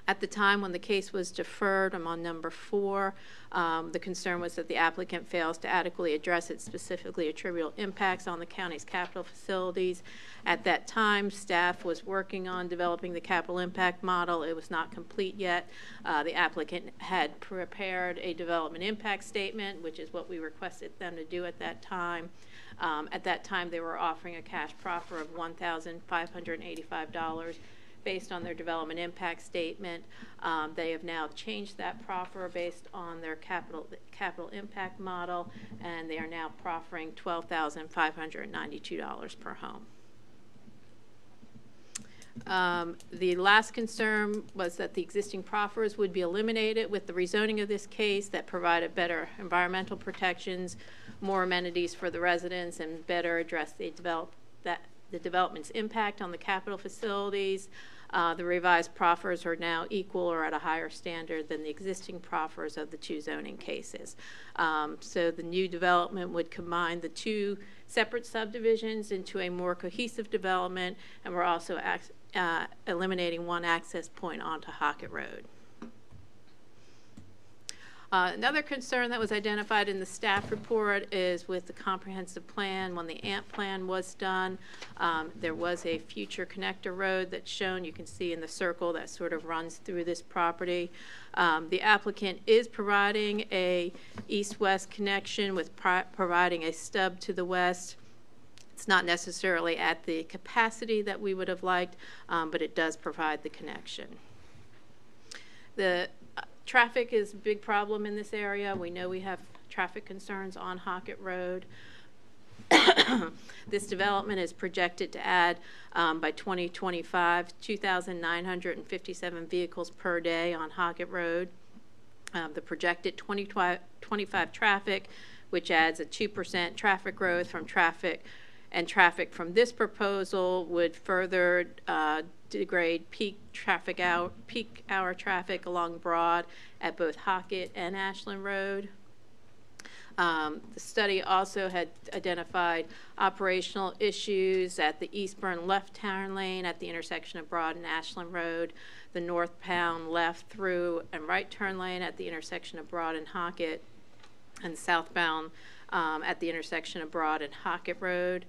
At the time when the case was deferred, I'm on number 4, the concern was that the applicant fails to adequately address its specifically attributable impacts on the county's capital facilities. At that time, staff was working on developing the capital impact model. It was not complete yet. The applicant had prepared a development impact statement, which is what we requested them to do at that time. At that time, they were offering a cash proffer of $1,585 based on their development impact statement. They have now changed that proffer based on their capital impact model, and they are now proffering $12,592 per home. The last concern was that the existing proffers would be eliminated with the rezoning of this case that provided better environmental protections, more amenities for the residents, and better address the development's impact on the capital facilities. The revised proffers are now equal or at a higher standard than the existing proffers of the 2 zoning cases. So the new development would combine the 2 separate subdivisions into a more cohesive development, and we're also eliminating 1 access point onto Hockett Road. Another concern that was identified in the staff report is with the comprehensive plan. When the AMP plan was done, there was a future connector road that's shown. You can see in the circle that sort of runs through this property. The applicant is providing a east-west connection with providing a stub to the west. It's not necessarily at the capacity that we would have liked, but it does provide the connection. The traffic is a big problem in this area. We know we have traffic concerns on Hockett Road. This development is projected to add, by 2025, 2,957 vehicles per day on Hockett Road. The projected 2025 traffic, which adds a 2% traffic growth from traffic from this proposal, would further degrade peak hour traffic along Broad at both Hockett and Ashland Road. The study also had identified operational issues at the eastbound left turn lane at the intersection of Broad and Ashland Road, the northbound left through and right turn lane at the intersection of Broad and Hockett, and southbound at the intersection of Broad and Hockett Road.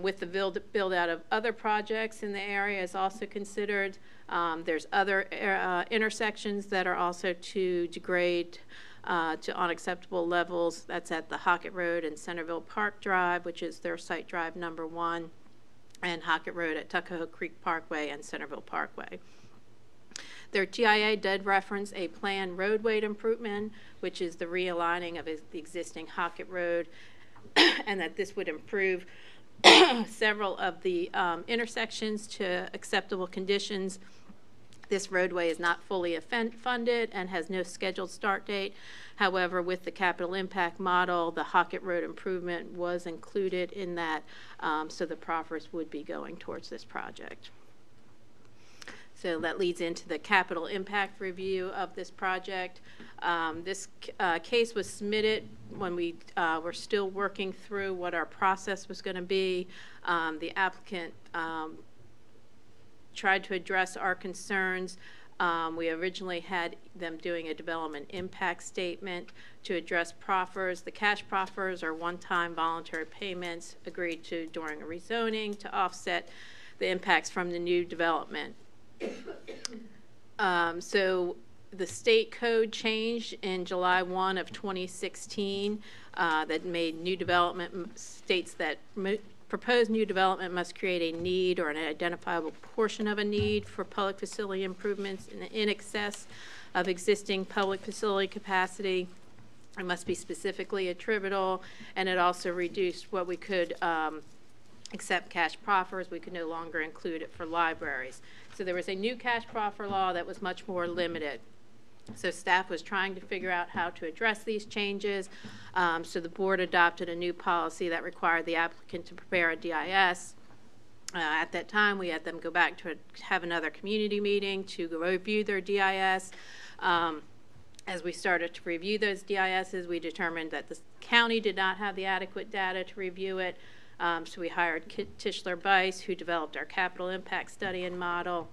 With the build out of other projects in the area is also considered. There's other intersections that are also to degrade to unacceptable levels. That's at the Hockett Road and Centerville Park Drive, which is their site drive number 1, and Hockett Road at Tuckahoe Creek Parkway and Centerville Parkway. Their TIA did reference a planned road weight improvement, which is the realigning of the existing Hockett Road, and that this would improve several of the intersections to acceptable conditions. This roadway is not fully funded and has no scheduled start date. However, with the capital impact model, the Hockett Road improvement was included in that, so the proffers would be going towards this project. So that leads into the capital impact review of this project. This case was submitted when we were still working through what our process was going to be. The applicant tried to address our concerns. We originally had them doing a development impact statement to address proffers. The cash proffers are one-time voluntary payments agreed to during a rezoning to offset the impacts from the new development. So the state code changed in July 1 of 2016. that made new development, states that proposed new development must create a need or an identifiable portion of a need for public facility improvements in excess of existing public facility capacity. It must be specifically attributable, and it also reduced what we could accept cash proffers. We could no longer include it for libraries. So there was a new cash proffer law that was much more limited. So staff was trying to figure out how to address these changes. So the board adopted a new policy that required the applicant to prepare a DIS. At that time, we had them go back to have another community meeting to go review their DIS. As we started to review those DISs, we determined that the county did not have the adequate data to review it. So we hired Tischler Bice, who developed our capital impact study and model.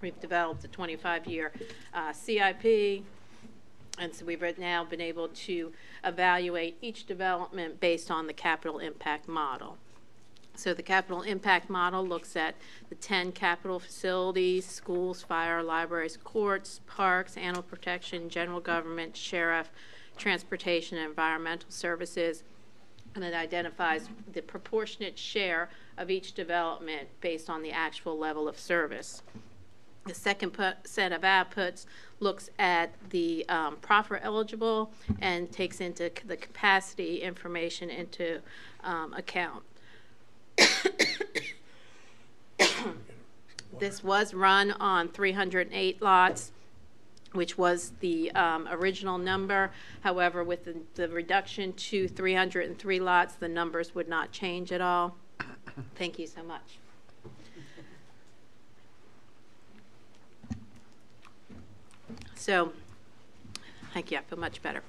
We've developed a 25-year CIP, and so we've now been able to evaluate each development based on the capital impact model. So the capital impact model looks at the 10 capital facilities: schools, fire, libraries, courts, parks, animal protection, general government, sheriff, transportation, and environmental services, and it identifies the proportionate share of each development based on the actual level of service. The second set of outputs looks at the proffer eligible and takes into the capacity information into account. This was run on 308 lots, which was the original number. However, with the reduction to 303 lots, the numbers would not change at all. Thank you so much. So, thank you, I feel much better.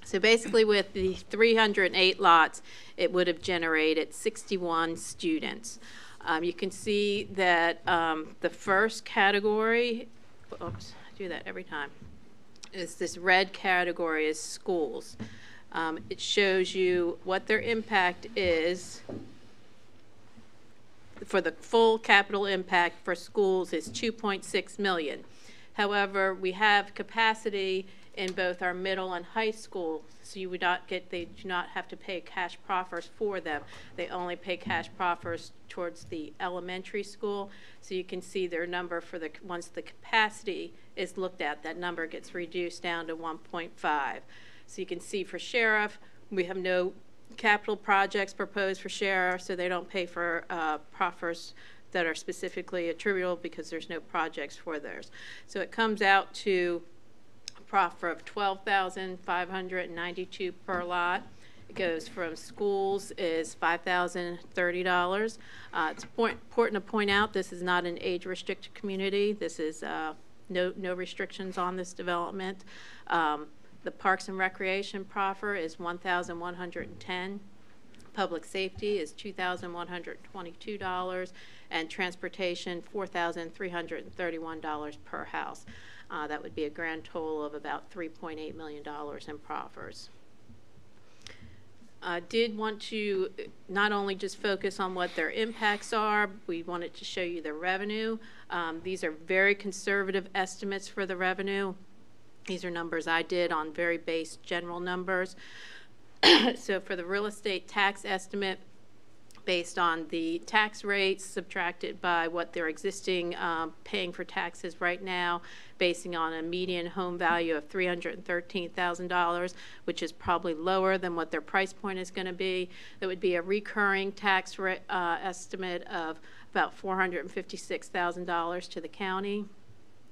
So basically with the 308 lots, it would have generated 61 students. You can see that the first category, oops, I do that every time, is this red category is schools. It shows you what their impact is. For the full capital impact for schools is $2.6 million. However, we have capacity in both our middle and high school, so you would not get, they do not have to pay cash proffers for them. They only pay cash proffers towards the elementary school. So you can see their number for the, once the capacity is looked at, that number gets reduced down to 1.5. So you can see for sheriff, we have no capital projects proposed for sheriff, so they don't pay for proffers that are specifically attributable because there's no projects for theirs. So it comes out to a proffer of $12,592 per lot. It goes from schools is $5,030. It's important to point out this is not an age-restricted community. This is no restrictions on this development. The Parks and Recreation proffer is $1,110. Public safety is $2,122, and transportation $4,331 per house. That would be a grand total of about $3.8 million in proffers. Did want to not only just focus on what their impacts are, we wanted to show you the revenue. These are very conservative estimates for the revenue. These are numbers I did on very base general numbers. So for the real estate tax estimate, based on the tax rates subtracted by what they're existing paying for taxes right now, basing on a median home value of $313,000, which is probably lower than what their price point is going to be. That would be a recurring tax estimate of about $456,000 to the county.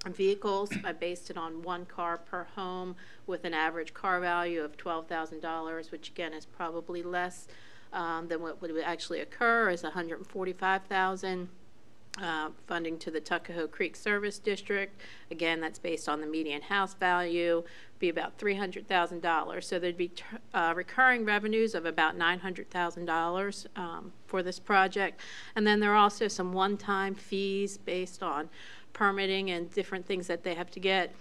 Vehicles, I based it on one car per home with an average car value of $12,000, which again is probably less than what would actually occur, is $145,000. Funding to the Tuckahoe Creek Service District, again that's based on the median house value, be about $300,000. So there'd be recurring revenues of about $900,000 for this project. And then there are also some one-time fees based on permitting and different things that they have to get.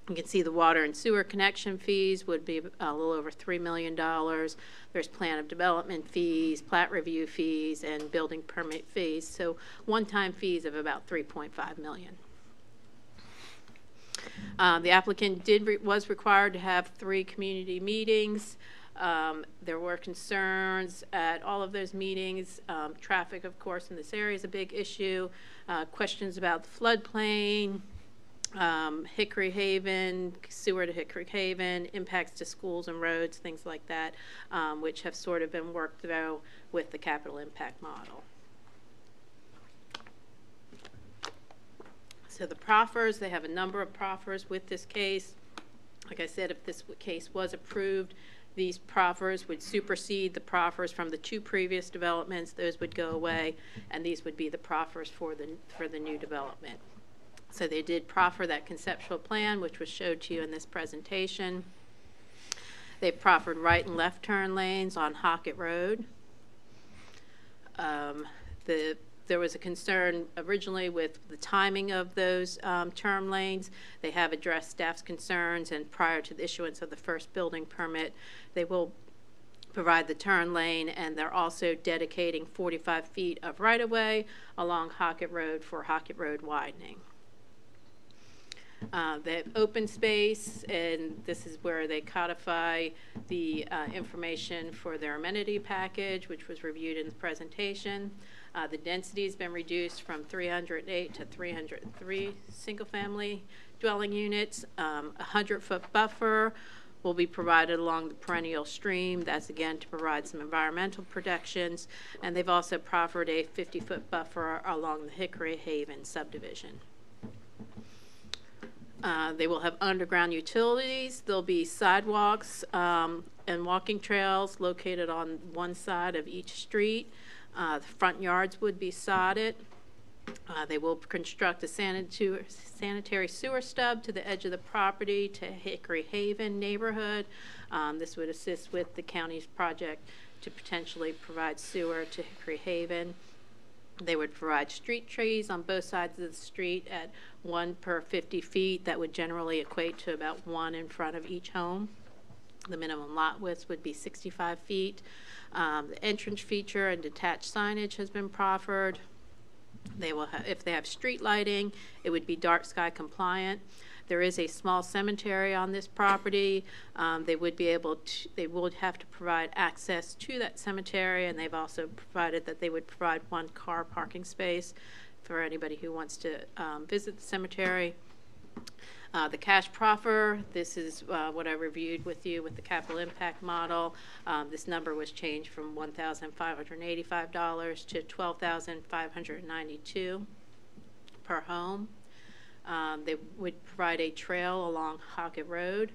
You can see the water and sewer connection fees would be a little over $3 million. There's plan of development fees, plat review fees, and building permit fees. So one-time fees of about $3.5 million. The applicant was required to have 3 community meetings. There were concerns at all of those meetings. Traffic, of course, in this area is a big issue. Questions about the floodplain, Hickory Haven, sewer to Hickory Haven, impacts to schools and roads, things like that, which have sort of been worked through with the capital impact model. So the proffers, they have a number of proffers with this case. Like I said, if this case was approved, these proffers would supersede the proffers from the 2 previous developments. Those would go away, and these would be the proffers for the new development. So they did proffer that conceptual plan, which was showed to you in this presentation. They proffered right and left turn lanes on Hockett Road. There was a concern originally with the timing of those turn lanes. They have addressed staff's concerns, and prior to the issuance of the first building permit, they will provide the turn lane, and they're also dedicating 45 feet of right-of-way along Hockett Road for Hockett Road widening. They have open space, and this is where they codify the information for their amenity package, which was reviewed in the presentation. The density has been reduced from 308 to 303 single-family dwelling units. A 100-foot buffer will be provided along the perennial stream. That's, again, to provide some environmental protections. And they've also proffered a 50-foot buffer along the Hickory Haven subdivision. They will have underground utilities. There'll be sidewalks and walking trails located on one side of each street. The front yards would be sodded. They will construct a sanitary sewer stub to the edge of the property to Hickory Haven neighborhood. This would assist with the county's project to potentially provide sewer to Hickory Haven. They would provide street trees on both sides of the street at 1 per 50 feet. That would generally equate to about 1 in front of each home. The minimum lot width would be 65 feet. The entrance feature and detached signage has been proffered. They will have, if they have street lighting, it would be dark sky compliant. There is a small cemetery on this property. They would have to provide access to that cemetery, and they've also provided that they would provide 1 car parking space for anybody who wants to visit the cemetery. The cash proffer, this is what I reviewed with you with the capital impact model. This number was changed from $1,585 to $12,592 per home. They would provide a trail along Hockett Road.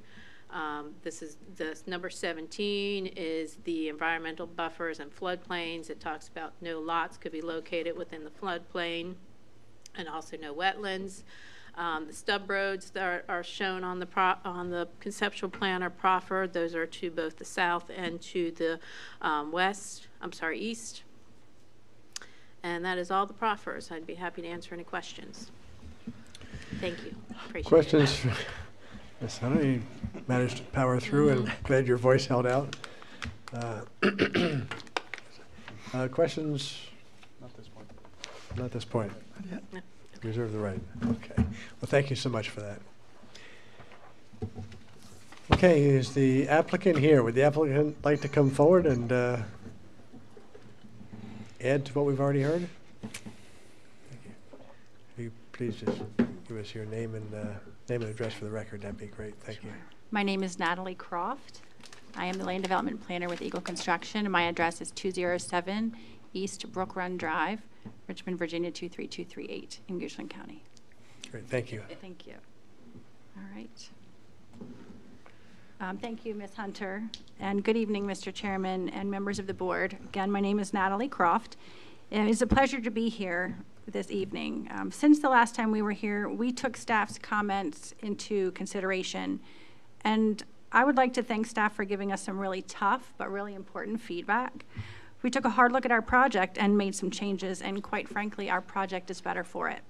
This number 17 is the environmental buffers and floodplains. It talks about no lots could be located within the floodplain and also no wetlands. The stub roads that are shown on the conceptual plan are proffered. Those are to both the south and to the east. And that is all the proffers. I'd be happy to answer any questions. Thank you. Appreciate questions? Ms. Hunter, you managed to power through, and glad your voice held out. Questions? Not this point. Not this point. Not yet. No. Reserve the right. Okay. Well, thank you so much for that. Okay, is the applicant here? Would the applicant like to come forward and add to what we've already heard? Thank you. Will you please just give us your name and address for the record? That'd be great. Thank you. My name is Natalie Croft. I am the land development planner with Eagle Construction, and my address is 207 East Brook Run Drive, Richmond, Virginia 23238 in Goochland County. Great, thank you. Thank you. All right. Thank you, Ms. Hunter, and good evening, Mr. Chairman and members of the board. Again, my name is Natalie Croft, and it's a pleasure to be here this evening. Since the last time we were here, we took staff's comments into consideration, and I would like to thank staff for giving us some really tough but really important feedback. We took a hard look at our project and made some changes, and quite frankly, our project is better for it.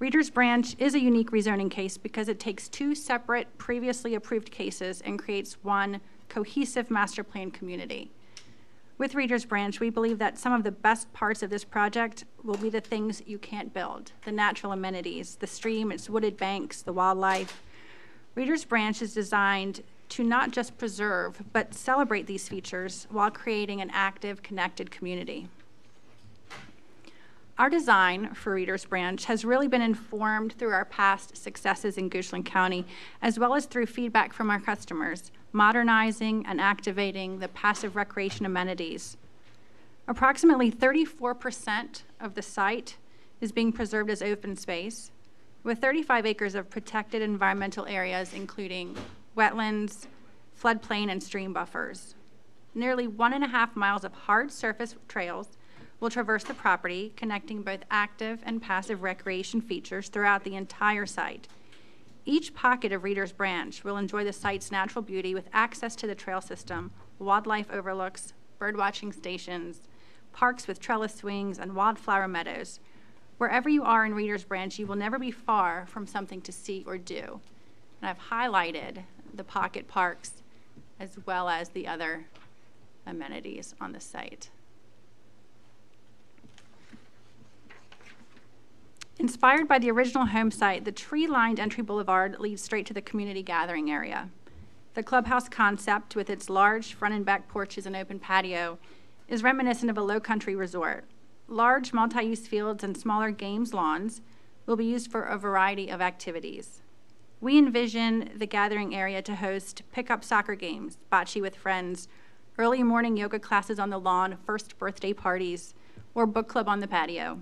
Reader's Branch is a unique rezoning case because it takes 2 separate previously approved cases and creates one cohesive master plan community. With Reader's Branch, we believe that some of the best parts of this project will be the things you can't build, the natural amenities, the stream, its wooded banks, the wildlife. Reader's Branch is designed to not just preserve, but celebrate these features while creating an active, connected community. Our design for Reader's Branch has really been informed through our past successes in Goochland County, as well as through feedback from our customers, modernizing and activating the passive recreation amenities. Approximately 34% of the site is being preserved as open space, with 35 acres of protected environmental areas, including wetlands, floodplain, and stream buffers. Nearly 1.5 miles of hard surface trails will traverse the property, connecting both active and passive recreation features throughout the entire site. Each pocket of Reader's Branch will enjoy the site's natural beauty with access to the trail system, wildlife overlooks, birdwatching stations, parks with trellis swings, and wildflower meadows. Wherever you are in Reader's Branch, you will never be far from something to see or do. And I've highlighted the pocket parks as well as the other amenities on the site. Inspired by the original home site, the tree-lined entry boulevard leads straight to the community gathering area. The clubhouse concept, with its large front and back porches and open patio, is reminiscent of a low-country resort. Large multi-use fields and smaller games lawns will be used for a variety of activities. We envision the gathering area to host pickup soccer games, bocce with friends, early morning yoga classes on the lawn, first birthday parties, or book club on the patio.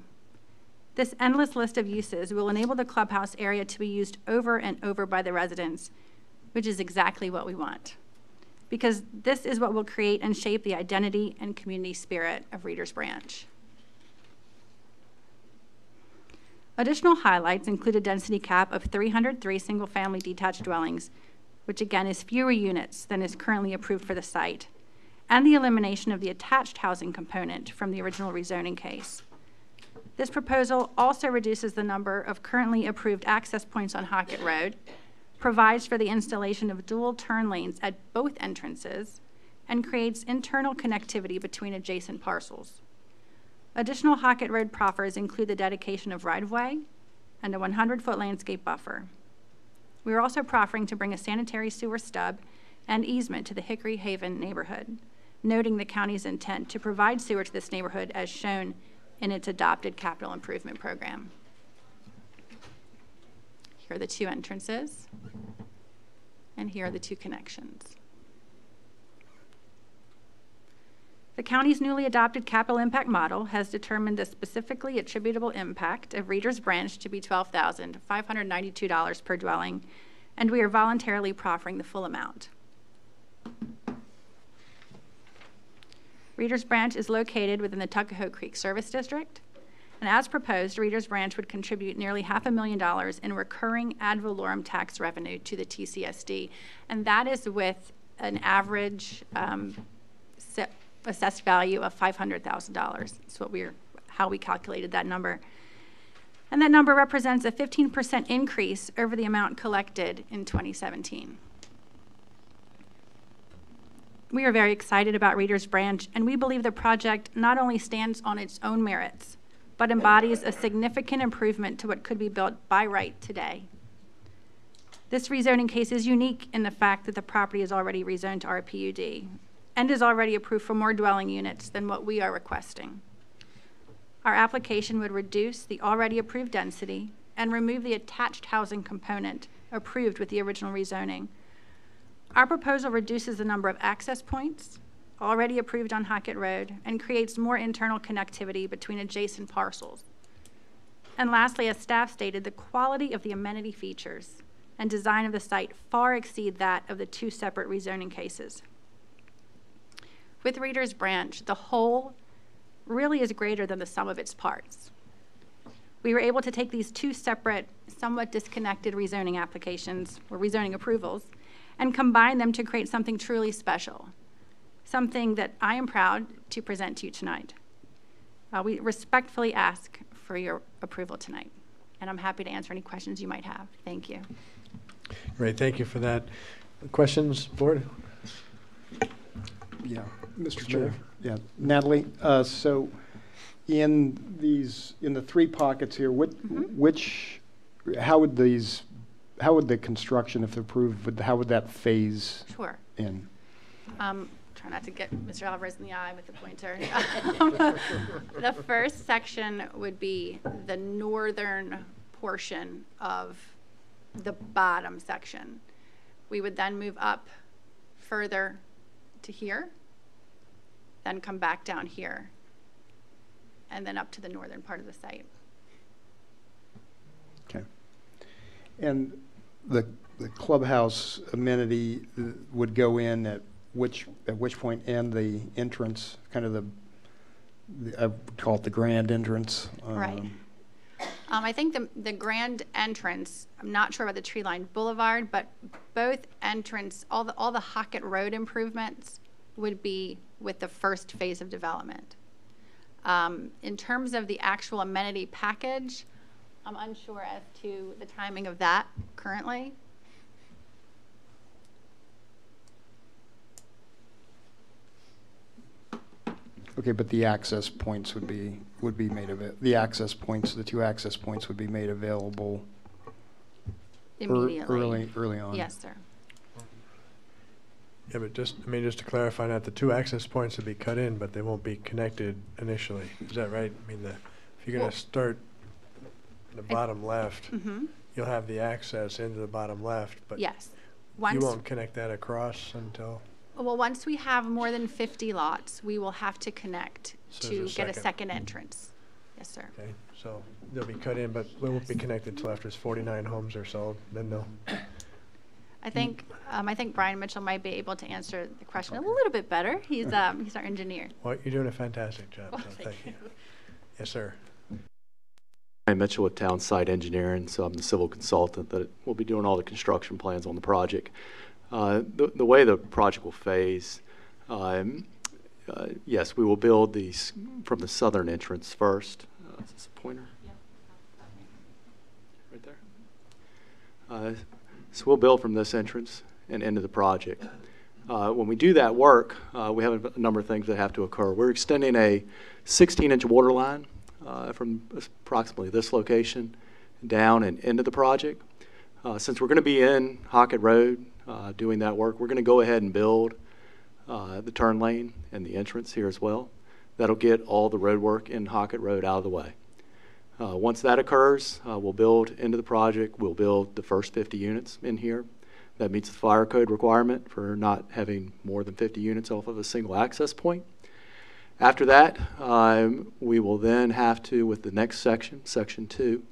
This endless list of uses will enable the clubhouse area to be used over and over by the residents, which is exactly what we want, because this is what will create and shape the identity and community spirit of Reader's Branch. Additional highlights include a density cap of 303 single-family detached dwellings, which again is fewer units than is currently approved for the site, and the elimination of the attached housing component from the original rezoning case. This proposal also reduces the number of currently approved access points on Hockett Road, provides for the installation of dual turn lanes at both entrances, and creates internal connectivity between adjacent parcels. Additional Hockett Road proffers include the dedication of right-of-way and a 100-foot landscape buffer. We are also proffering to bring a sanitary sewer stub and easement to the Hickory Haven neighborhood, noting the county's intent to provide sewer to this neighborhood as shown in its adopted capital improvement program. Here are the two entrances, and here are the two connections. The county's newly adopted capital impact model has determined the specifically attributable impact of Reader's Branch to be $12,592 per dwelling, and we are voluntarily proffering the full amount. Reader's Branch is located within the Tuckahoe Creek Service District, and as proposed, Reader's Branch would contribute nearly $500,000 in recurring ad valorem tax revenue to the TCSD, and that is with an average assessed value of $500,000. That's how we calculated that number. And that number represents a 15% increase over the amount collected in 2017. We are very excited about Reader's Branch, and we believe the project not only stands on its own merits, but embodies a significant improvement to what could be built by right today. This rezoning case is unique in the fact that the property is already rezoned to RPUD and is already approved for more dwelling units than what we are requesting. Our application would reduce the already approved density and remove the attached housing component approved with the original rezoning. Our proposal reduces the number of access points already approved on Hockett Road and creates more internal connectivity between adjacent parcels. And lastly, as staff stated, the quality of the amenity features and design of the site far exceed that of the two separate rezoning cases. With Reader's Branch, the whole really is greater than the sum of its parts. We were able to take these two separate, somewhat disconnected rezoning applications or rezoning approvals and combine them to create something truly special, something that I am proud to present to you tonight. We respectfully ask for your approval tonight, and I'm happy to answer any questions you might have. Thank you. Great, thank you for that. Questions, board? Yeah, Mr. Chair. Yeah, Natalie. So, in the three pockets here, how would these how would the construction, if approved, how would that phase Sure. in? Try not to get Mr. Alvarez in the eye with the pointer. The first section would be the northern portion of the bottom section. We would then move up further to here, then come back down here, and then up to the northern part of the site. Okay. And the clubhouse amenity would go in at which point end the entrance, kind of the I would call it the grand entrance. Right. I think the grand entrance, I'm not sure about the Tree Line Boulevard, but both entrance, all the Hockett Road improvements would be with the first phase of development. In terms of the actual amenity package, I'm unsure as to the timing of that currently. Okay, but the access points would be made available. The access points, the two access points would be made available Immediately. early on. Yes, sir. Yeah, but just to clarify that, the two access points would be cut in, but they won't be connected initially. Is that right? I mean, if you're going to start the bottom left, you'll have the access into the bottom left, but yes. You won't connect that across until... Well, once we have more than 50 lots, we will have to connect to get a second entrance. Yes, sir. Okay, so they'll be cut in, but we won't be connected till after 49 homes are sold. Then they'll... I think Brian Mitchell might be able to answer the question a little bit better. He's our engineer. Well, you're doing a fantastic job, so thank you. Yes, sir. Brian Mitchell with Town Site Engineering, so I'm the civil consultant that will be doing all the construction plans on the project. The way the project will phase, yes, we will build these from the southern entrance first. Is this a pointer? Right there. So we'll build from this entrance and into the project. When we do that work, we have a number of things that have to occur. We're extending a 16-inch water line from approximately this location down and into the project. Since we're going to be in Hockett Road doing that work, we're going to go ahead and build the turn lane and the entrance here as well. That'll get all the road work in Hockett Road out of the way. Once that occurs, we'll build into the project. We'll build the first 50 units in here. That meets the fire code requirement for not having more than 50 units off of a single access point. After that, we will then have to, with the next section, section 2,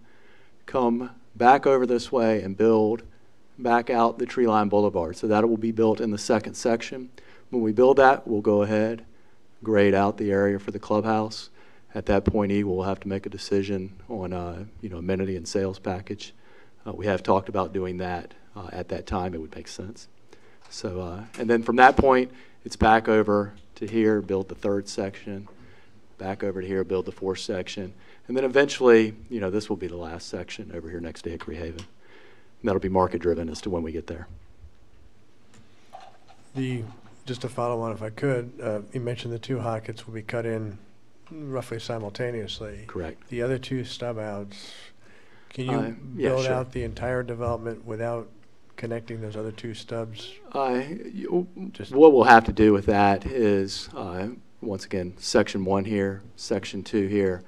come back over this way and build back out the Tree Line Boulevard. So that will be built in the second section. When we build that, we'll go ahead, grade out the area for the clubhouse. At that point, we'll have to make a decision on amenity and sales package. We have talked about doing that at that time. It would make sense. So, and then from that point, it's back over to here, build the third section, back over to here, build the fourth section, and then eventually, this will be the last section over here next to Hickory Haven. And that'll be market driven as to when we get there. Just to follow on, if I could, you mentioned the two Hocketts will be cut in roughly simultaneously. Correct. The other two stub outs, can you build out the entire development without connecting those other two stubs? What we'll have to do with that is, once again, section 1 here, section 2 here.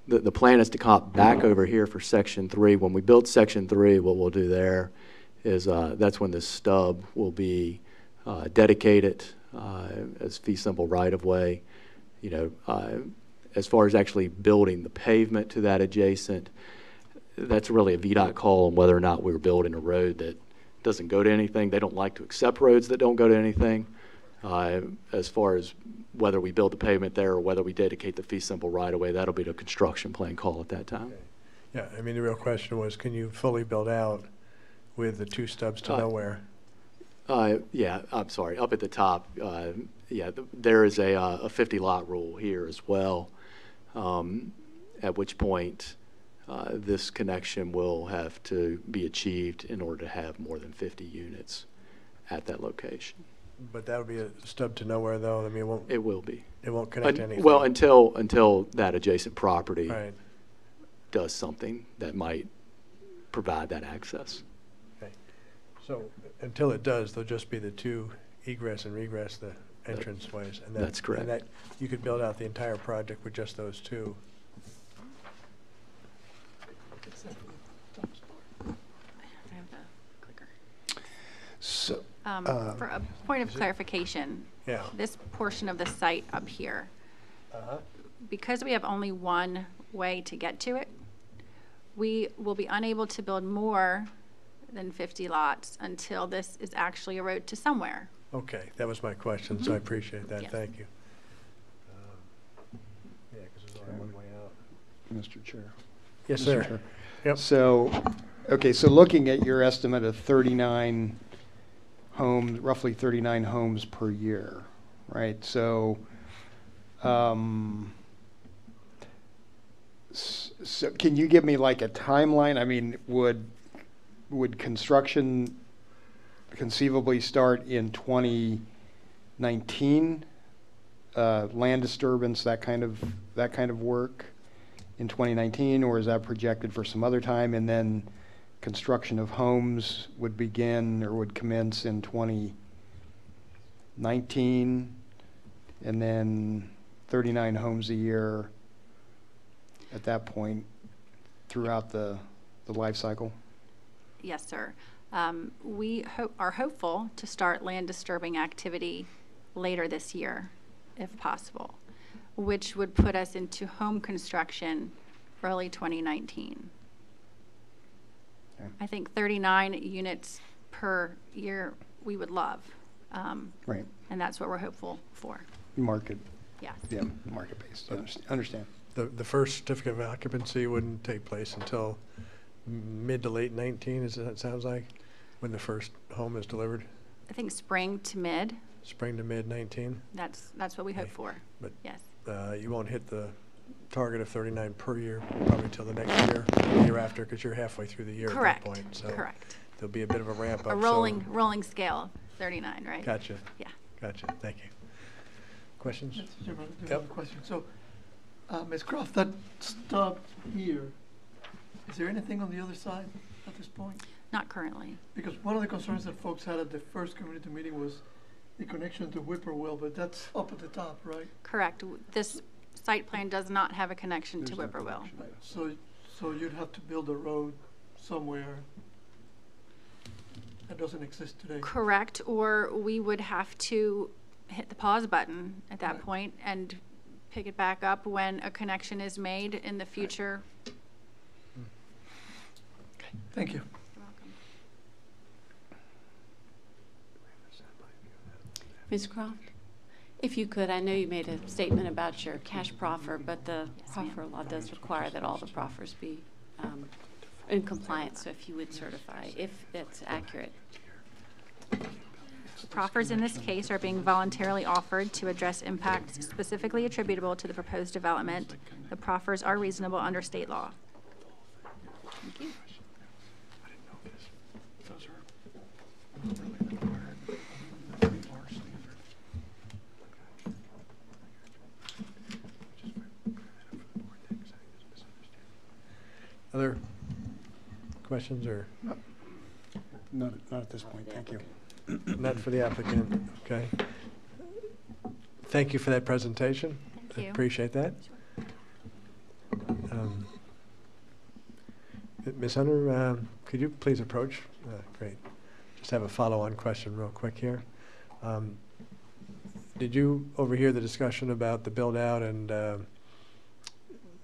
The plan is to come back over here for section 3. When we build section 3, what we'll do there is that's when this stub will be dedicated as fee simple right of way. As far as actually building the pavement to that adjacent, that's really a VDOT call on whether or not we're building a road that doesn't go to anything. They don't like to accept roads that don't go to anything. As far as whether we build the pavement there or whether we dedicate the fee simple right of way, that'll be the construction plan call at that time. Okay. Yeah, I mean, the real question was, can you fully build out with the two stubs to nowhere? Yeah, I'm sorry. Up at the top, there is a 50 lot rule here as well, at which point this connection will have to be achieved in order to have more than 50 units at that location. But that would be a stub to nowhere, though. I mean, it will be. It won't connect to anything. Well, until that adjacent property right. does something that might provide that access. Okay. So until it does, there'll just be the two egress and regress, the entrance ways. And That's correct. And that, you could build out the entire project with just those two. So, For a point of clarification, yeah. this portion of the site up here, because we have only one way to get to it, we will be unable to build more than 50 lots until this is actually a road to somewhere. Okay, that was my question, so I appreciate that. Yes. Thank you. Yeah, because there's only one way out. Mr. Chair. Yes, Mr. sir. Chair. Yep. So, okay, so looking at your estimate of 39 homes, roughly 39 homes per year, right? So, so can you give me like a timeline? I mean, would construction conceivably start in 2019? Land disturbance, that kind of work in 2019, or is that projected for some other time? And then construction of homes would begin or would commence in 2019, and then 39 homes a year at that point throughout the life cycle? Yes, sir. We are hopeful to start land disturbing activity later this year, if possible, which would put us into home construction early 2019. Okay. I think 39 units per year we would love. Right. And that's what we're hopeful for. Market. Yes. Yeah, market-based. Understand. The first certificate of occupancy wouldn't take place until mid to late 19, as that sounds like, when the first home is delivered? I think spring to mid. Spring to mid 19? That's what we hope for. But yes. You won't hit the target of 39 per year probably till the next year, the year after, because you're halfway through the year Correct. at that point. So correct. There'll be a bit of a ramp up. A rolling scale, 39, right? Gotcha. Yeah. Gotcha. Thank you. Questions? Mr. Chairman, I do Yep. have a question. So, Ms. Croft, that stop here, is there anything on the other side at this point? Not currently. Because one of the concerns that folks had at the first community meeting was the connection to Whippoorwill, but that's up at the top, right? Correct. This site plan does not have a connection to Whippoorwill. So you'd have to build a road somewhere that doesn't exist today. Correct, or we would have to hit the pause button at that point and pick it back up when a connection is made in the future. Okay, thank you. You're welcome. Ms. Croft, if you could, I know you made a statement about your cash proffer, but the proffer law does require that all the proffers be in compliance, so if you would certify, if that's accurate. Proffers in this case are being voluntarily offered to address impacts specifically attributable to the proposed development. The proffers are reasonable under state law. Thank you. Other questions or? Not at this point. Thank you. Not for the applicant. Okay. Thank you for that presentation. Thank you. I appreciate that. Ms. Hunter, could you please approach? Great. Just have a follow-on question real quick here. Did you overhear the discussion about the build-out and the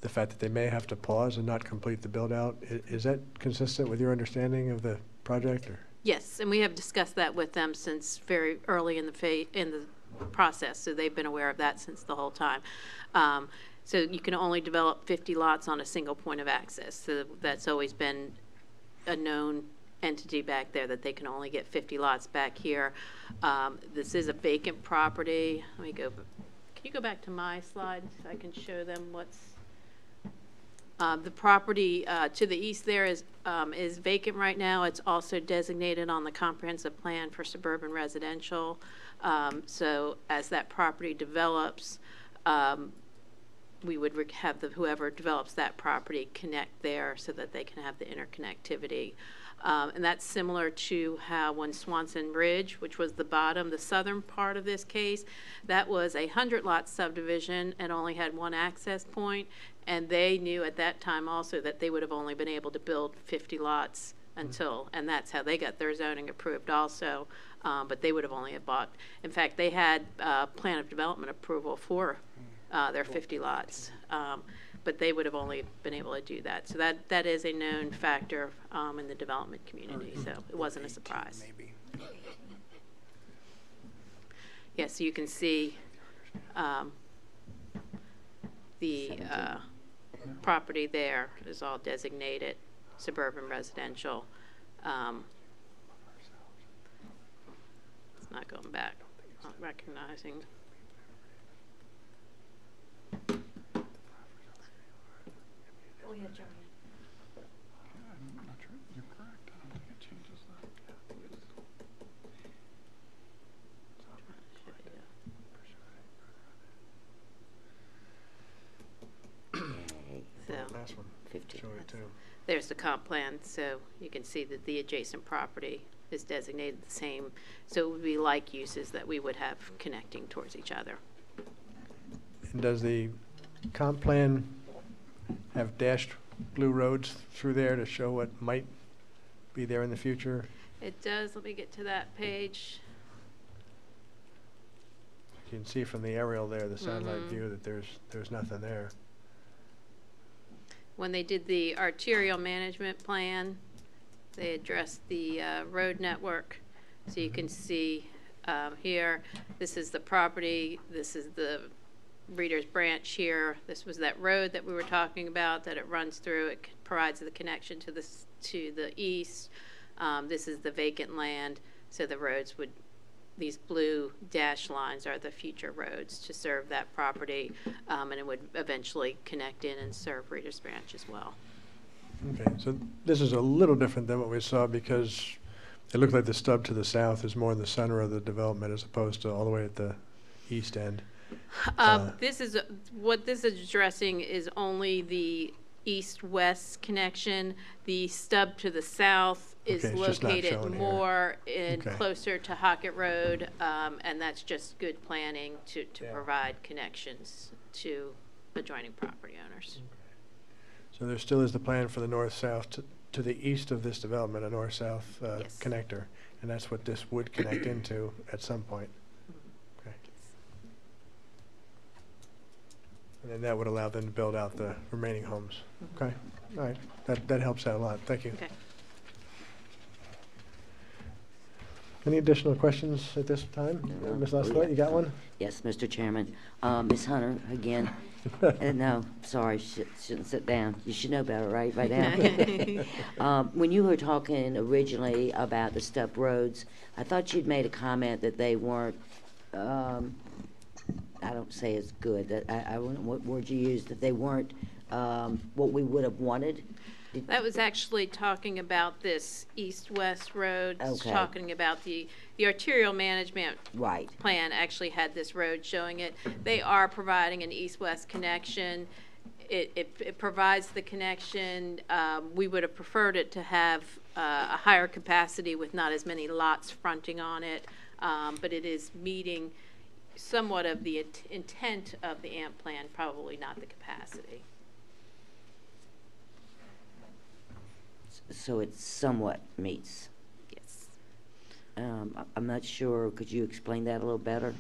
fact that they may have to pause and not complete the build-out? Is that consistent with your understanding of the project? Or? Yes, and we have discussed that with them since very early in the process, so they've been aware of that since the whole time. So you can only develop 50 lots on a single point of access. So that's always been a known entity back there, that they can only get 50 lots back here. This is a vacant property. Let me go. Can you go back to my slide so I can show them what's the property to the east there is vacant right now. It's also designated on the comprehensive plan for suburban residential. So as that property develops, we would have whoever develops that property connect there so that they can have the interconnectivity. And that's similar to how when Swanson Ridge, which was the bottom, the southern part of this case, that was a 100-lot subdivision and only had one access point, and they knew at that time also that they would have only been able to build 50 lots until, and that's how they got their zoning approved also, but they would have only bought, in fact, they had plan of development approval for their 50 lots. But they would have only been able to do that. So that is a known factor in the development community, so it wasn't a surprise. Yeah, so you can see the property there is all designated suburban residential. It's not going back, not recognizing. I'm not sure you're correct. I don't think it changes that. So Last one. 50. Show it too. there's the comp plan, so you can see that the adjacent property is designated the same. So it would be like uses that we would have connecting towards each other. And does the comp plan have dashed blue roads through there to show what might be there in the future? It does. Let me get to that page. You can see from the aerial there, the satellite view, that there's nothing there. When they did the arterial management plan, they addressed the road network. So you can see here, this is the property, this is the Reader's Branch here. This was that road that we were talking about that it runs through. It provides the connection to the east. This is the vacant land. So the roads would, these blue dash lines are the future roads to serve that property, and it would eventually connect in and serve Reader's Branch as well. Okay, so this is a little different than what we saw because it looked like the stub to the south is more in the center of the development as opposed to all the way at the east end. This is what this is addressing is only the east-west connection. The stub to the south is Okay, it's just not located shown here. more in Okay. closer to Hockett Road, and that's just good planning to Yeah. provide connections to adjoining property owners. So there still is the plan for the north-south to the east of this development, a north-south Yes. connector, and that's what this would connect into at some point. Okay. And then that would allow them to build out the remaining homes. Okay, all right, that helps out a lot. Thank you. Okay. Any additional questions at this time? No. Ms. Leslie, you got one? Yes, Mr. Chairman. Ms. Hunter, again. No, sorry, shouldn't sit down. You should know better, right, by now? When you were talking originally about the stub roads, I thought you'd made a comment that they weren't, I don't say it's good, that I don't know what word you used, that they weren't what we would have wanted. That was actually talking about this east-west road. It's Okay. talking about the arterial management Right. plan actually had this road showing it. They are providing an east-west connection. It provides the connection. We would have preferred it to have a higher capacity with not as many lots fronting on it, but it is meeting somewhat of the intent of the AMP plan, probably not the capacity. So it somewhat meets. Yes. I'm not sure, could you explain that a little better?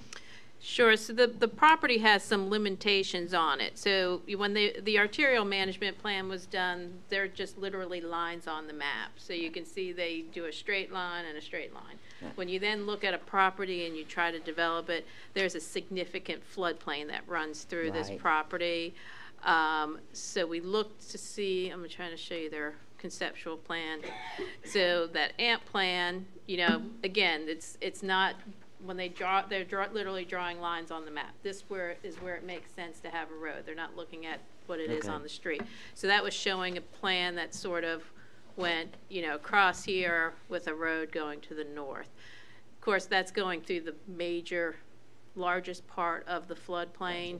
Sure. So the property has some limitations on it. So when the arterial management plan was done, they're just literally lines on the map. So you can see they do a straight line and a straight line. Yeah. When you then look at a property and you try to develop it, there's a significant floodplain that runs through this Right. property. So we looked to see, I'm trying to show you their conceptual plan. So that AMP plan, you know, again, it's not, when they draw, they're literally drawing lines on the map. This is where it makes sense to have a road. They're not looking at what it is Okay. on the street. So that was showing a plan that sort of went, you know, across here with a road going to the north. Of course, that's going through the largest part of the floodplain.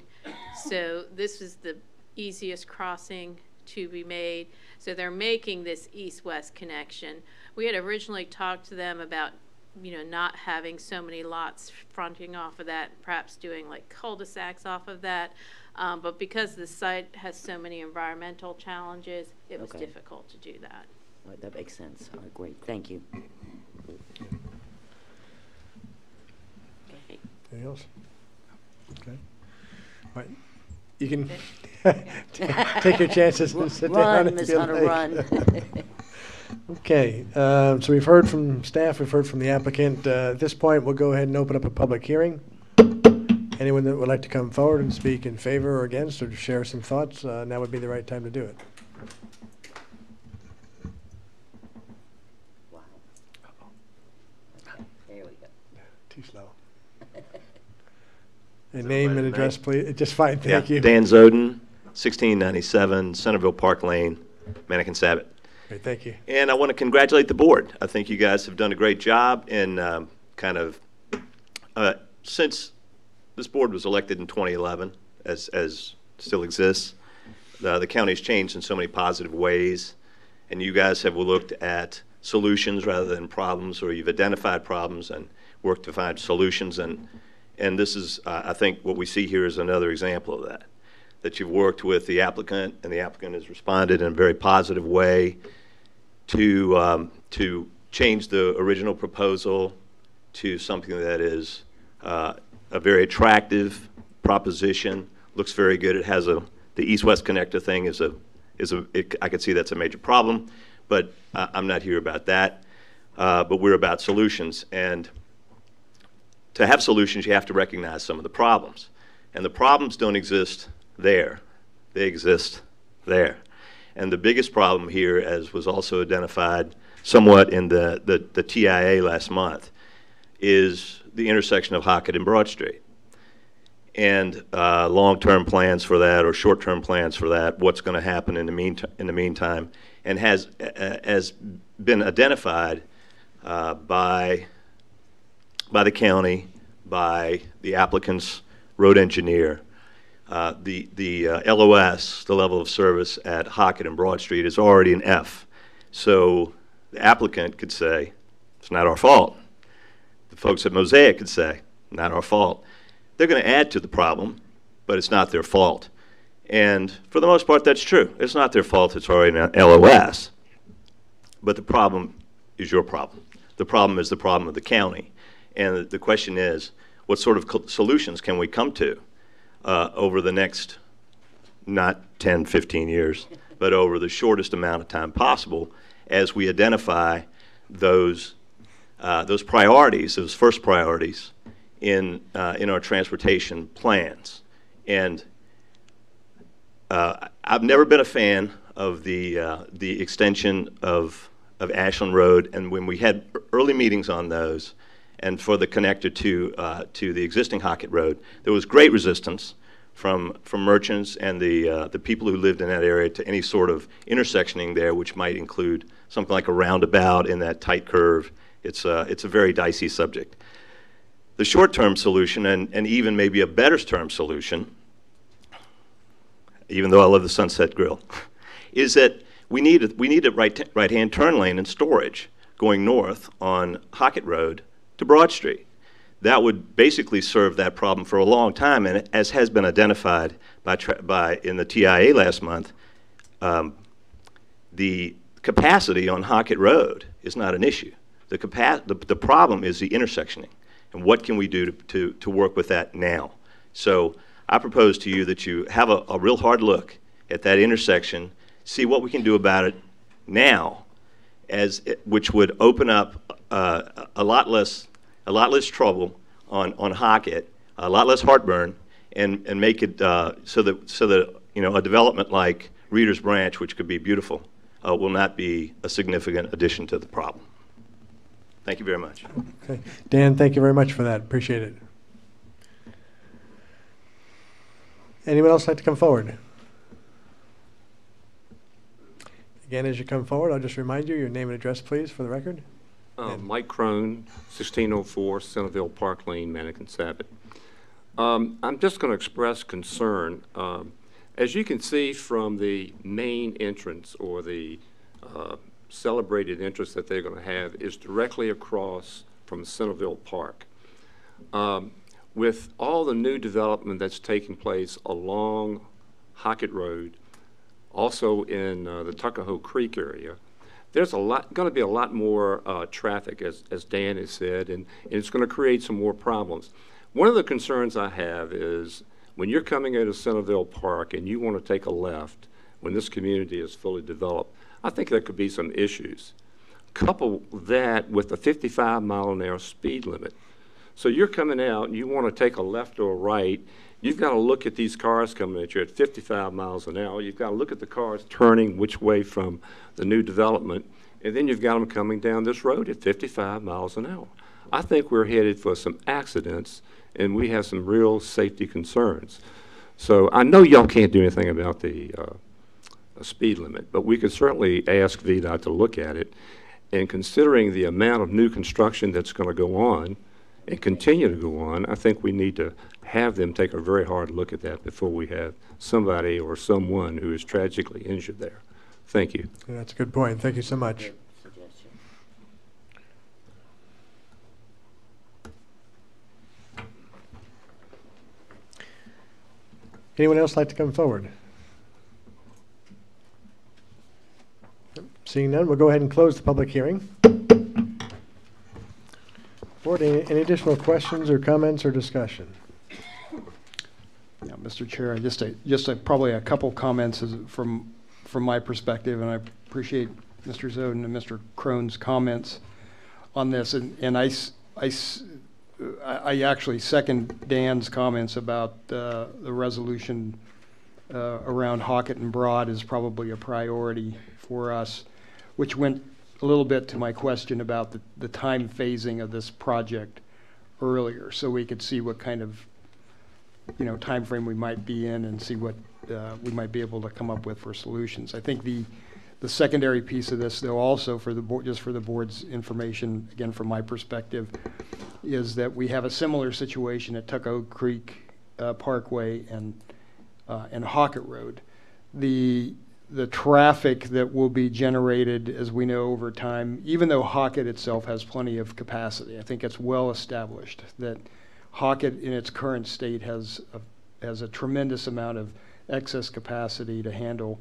So this is the easiest crossing to be made. So they're making this east-west connection. We had originally talked to them about, you know, not having so many lots fronting off of that, perhaps doing like cul-de-sacs off of that. But because the site has so many environmental challenges, it was difficult to do that. All right, that makes sense. All right, great. Thank you. Okay. Anything else? Okay. All right. You can take your chances and sit down. Run, Ms. Hunter, run. Okay, so we've heard from staff, we've heard from the applicant. At this point, we'll go ahead and open up a public hearing. Anyone that would like to come forward and speak in favor or against or to share some thoughts, now would be the right time to do it. Wow. There we go. Too slow. And name and address, please. Just fine, thank you. Dan Zoden, 1697 Centerville Park Lane, Mannequin-Sabot. Great, thank you. And I want to congratulate the board. I think you guys have done a great job in since this board was elected in 2011, as still exists, the county's changed in so many positive ways, and you guys have looked at solutions rather than problems, or you've identified problems and worked to find solutions, and this is, I think what we see here is another example of that you've worked with the applicant, and the applicant has responded in a very positive way to change the original proposal to something that is a very attractive proposition. Looks very good. It has the east-west connector thing I could see that's a major problem, but I'm not here about that. But we're about solutions, and to have solutions, you have to recognize some of the problems, and the problems don't exist there. They exist there. And the biggest problem here, as was also identified somewhat in the TIA last month, is the intersection of Hockett and Broad Street. And long-term plans for that, or short-term plans for that, what's going to happen in the meantime, and has been identified by the county, by the applicant's road engineer. The LOS, the level of service at Hockett and Broad Street, is already an F. So the applicant could say, it's not our fault. The folks at Mosaic could say, not our fault. They're going to add to the problem, but it's not their fault. And for the most part, that's true. It's not their fault. It's already an LOS. But the problem is your problem. The problem is the problem of the county. And the question is, what sort of solutions can we come to over the next, not 10, 15 years, but over the shortest amount of time possible, as we identify those priorities, those first priorities in our transportation plans. And I've never been a fan of the extension of Ashland Road, and when we had early meetings on those, and for the connector to the existing Hockett Road, there was great resistance from merchants and the people who lived in that area to any sort of intersectioning there, which might include something like a roundabout in that tight curve. It's a very dicey subject. The short-term solution, and even maybe a better-term solution, even though I love the Sunset Grill, is that we need a right-hand turn lane and storage going north on Hockett Road to Broad Street. That would basically serve that problem for a long time, and as has been identified in the TIA last month, the capacity on Hockett Road is not an issue. The problem is the intersectioning, and what can we do to work with that now? So I propose to you that you have a real hard look at that intersection, see what we can do about it now, which would open up a lot less trouble on Hockett, a lot less heartburn, and make it so that a development like Reader's Branch, which could be beautiful, will not be a significant addition to the problem. Thank you very much. Okay. Dan, thank you very much for that. Appreciate it. Anyone else like to come forward? Again, as you come forward, I'll just remind you, your name and address, please, for the record. Mike Crone, 1604 Centerville Park Lane, Mannequin-Sabot. I'm just going to express concern. As you can see from the main entrance, or the celebrated interest that they're going to have is directly across from Centerville Park. With all the new development that's taking place along Hockett Road, also in the Tuckahoe Creek area, there's going to be a lot more traffic, as Dan has said, and it's going to create some more problems. One of the concerns I have is when you're coming out of Centerville Park and you want to take a left when this community is fully developed, I think there could be some issues. Couple that with the 55-mile-an-hour speed limit. So you're coming out and you want to take a left or a right, you've got to look at these cars coming at you at 55 miles an hour. You've got to look at the cars turning which way from the new development, and then you've got them coming down this road at 55 miles an hour. I think we're headed for some accidents, and we have some real safety concerns. So I know y'all can't do anything about the speed limit, but we could certainly ask VDOT to look at it. And considering the amount of new construction that's going to go on and continue to go on, I think we need to have them take a very hard look at that before we have somebody or someone who is tragically injured there. Thank you. Yeah, that's a good point. Thank you so much. Anyone else like to come forward? Seeing none, we'll go ahead and close the public hearing. Board, any additional questions or comments or discussion? Yeah, Mr. Chair, just probably a couple comments from my perspective, and I appreciate Mr. Zoden and Mr. Crone's comments on this, and I actually second Dan's comments about the resolution around Hockett and Broad is probably a priority for us, which went a little bit to my question about the time phasing of this project earlier, so we could see what kind of time frame we might be in and see what we might be able to come up with for solutions. I think the secondary piece of this, though, also for the board, just for the board's information, again from my perspective, is that we have a similar situation at Tuckahoe Creek Parkway and Hockett Road. The traffic that will be generated, as we know over time, even though Hockett itself has plenty of capacity, I think it's well established that Hockett in its current state has a tremendous amount of excess capacity to handle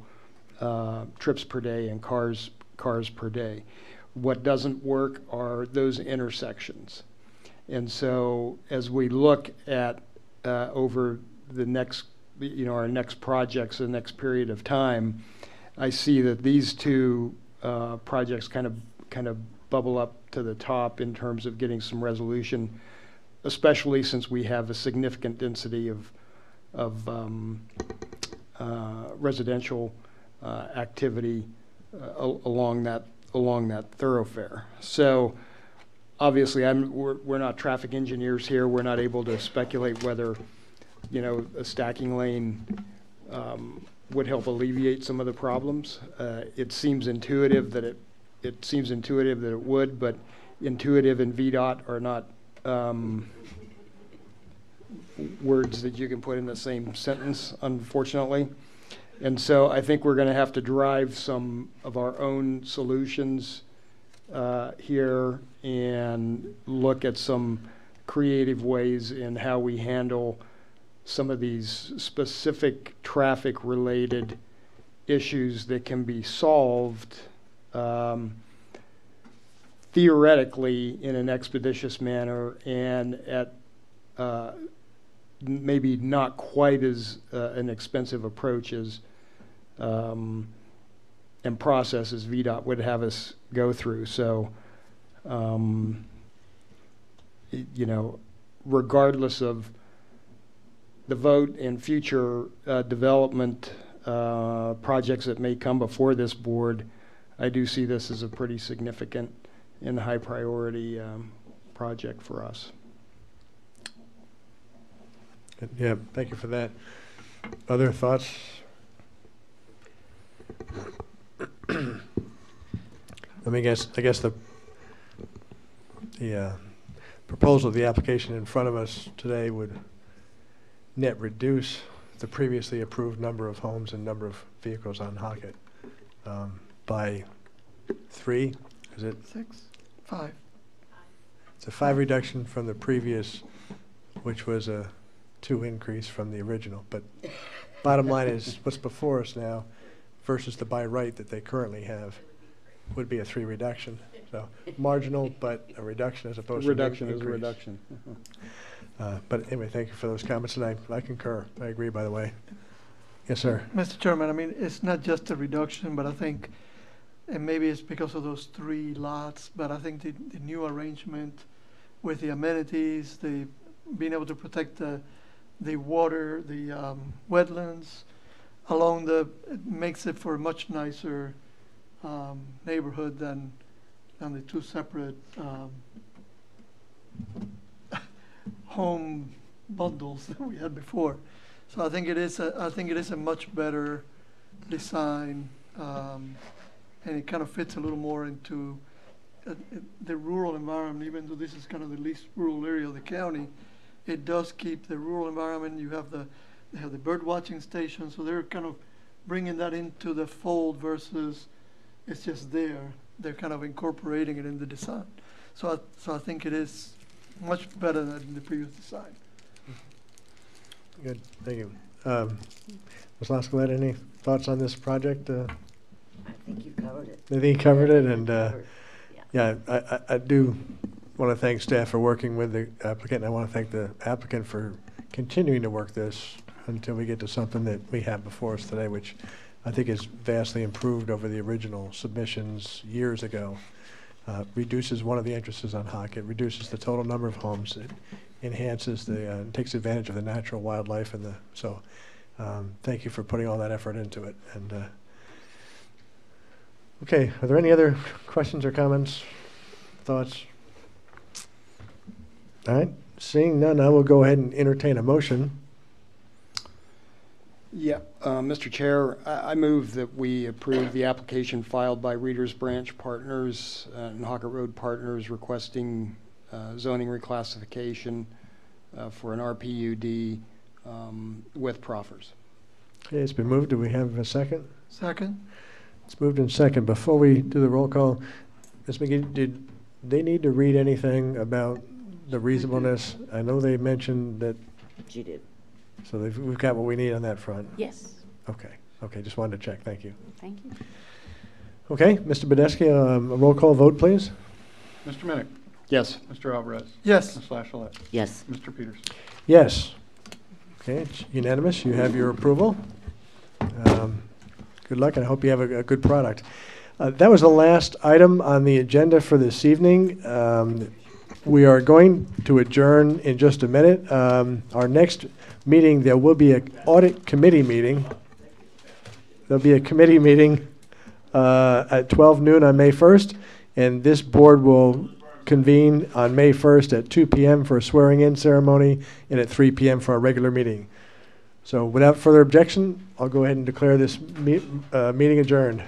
trips per day and cars per day. What doesn't work are those intersections. And so as we look at over the next, our next projects, the next period of time, I see that these two projects kind of bubble up to the top in terms of getting some resolution, especially since we have a significant density of residential activity along that thoroughfare. So obviously, we're not traffic engineers here. We're not able to speculate whether a stacking lane would help alleviate some of the problems. It seems intuitive that it would, but intuitive and VDOT are not words that you can put in the same sentence, unfortunately. And so I think we're going to have to drive some of our own solutions here and look at some creative ways in how we handle some of these specific traffic-related issues that can be solved theoretically in an expeditious manner and at maybe not quite as an expensive approach as and process as VDOT would have us go through. So, regardless of the vote and future development projects that may come before this board, I do see this as a pretty significant and high priority project for us. Yeah, thank you for that. Other thoughts? I guess the proposal of the application in front of us today would net reduce the previously approved number of homes and number of vehicles on Hockett by 3, is it? 6, 5. It's a 5 reduction from the previous, which was a 2 increase from the original. But bottom line is what's before us now versus the by right that they currently have would be a 3 reduction. So marginal, but a reduction as opposed to an increase. Reduction is a reduction. But anyway, thank you for those comments, and I concur. I agree, by the way. Yes, sir. Mr. Chairman, I mean, it's not just a reduction, but I think, and maybe it's because of those 3 lots, but I think the new arrangement with the amenities, the being able to protect the water, the wetlands along it makes it for a much nicer neighborhood than the 2 separate home bundles that we had before. So I think it is a much better design, and it kind of fits a little more into the rural environment. Even though this is kind of the least rural area of the county, it does keep the rural environment. They have the bird watching station, so they're kind of bringing that into the fold versus it's just there. They're kind of incorporating it in the design. So I think it is much better than the previous design. Good, thank you. Ms. Lascalette, any thoughts on this project? I think you covered it. I think you covered it, and yeah, I do want to thank staff for working with the applicant, and I want to thank the applicant for continuing to work this until we get to something that we have before us today, which I think is vastly improved over the original submissions years ago. Reduces one of the entrances on Hockett, reduces the total number of homes, it enhances takes advantage of the natural wildlife and thank you for putting all that effort into it. And okay, are there any other questions or comments, thoughts? All right, seeing none, I will go ahead and entertain a motion. Yeah, Mr. Chair, I move that we approve the application filed by Reader's Branch Partners and Hockett Road Partners requesting zoning reclassification for an RPUD with proffers. Okay, it's been moved. Do we have a second? Second. It's moved in second. Before we do the roll call, Ms. McGee, did they need to read anything about the reasonableness? I know they mentioned that. She did. So we've got what we need on that front? Yes. Okay, just wanted to check. Thank you. Thank you. Okay, Mr. Badesky, a roll call vote, please. Mr. Minnick? Yes. Mr. Alvarez? Yes. Ms. Lascalette? Yes. Mr. Peters? Yes. Okay, it's unanimous. You have your approval. Good luck, and I hope you have a good product. That was the last item on the agenda for this evening. We are going to adjourn in just a minute. Our next meeting, there will be an audit committee meeting. There'll be a committee meeting at 12 noon on May 1st, and this board will convene on May 1st at 2 p.m. for a swearing-in ceremony and at 3 p.m. for our regular meeting. So without further objection, I'll go ahead and declare this meeting adjourned.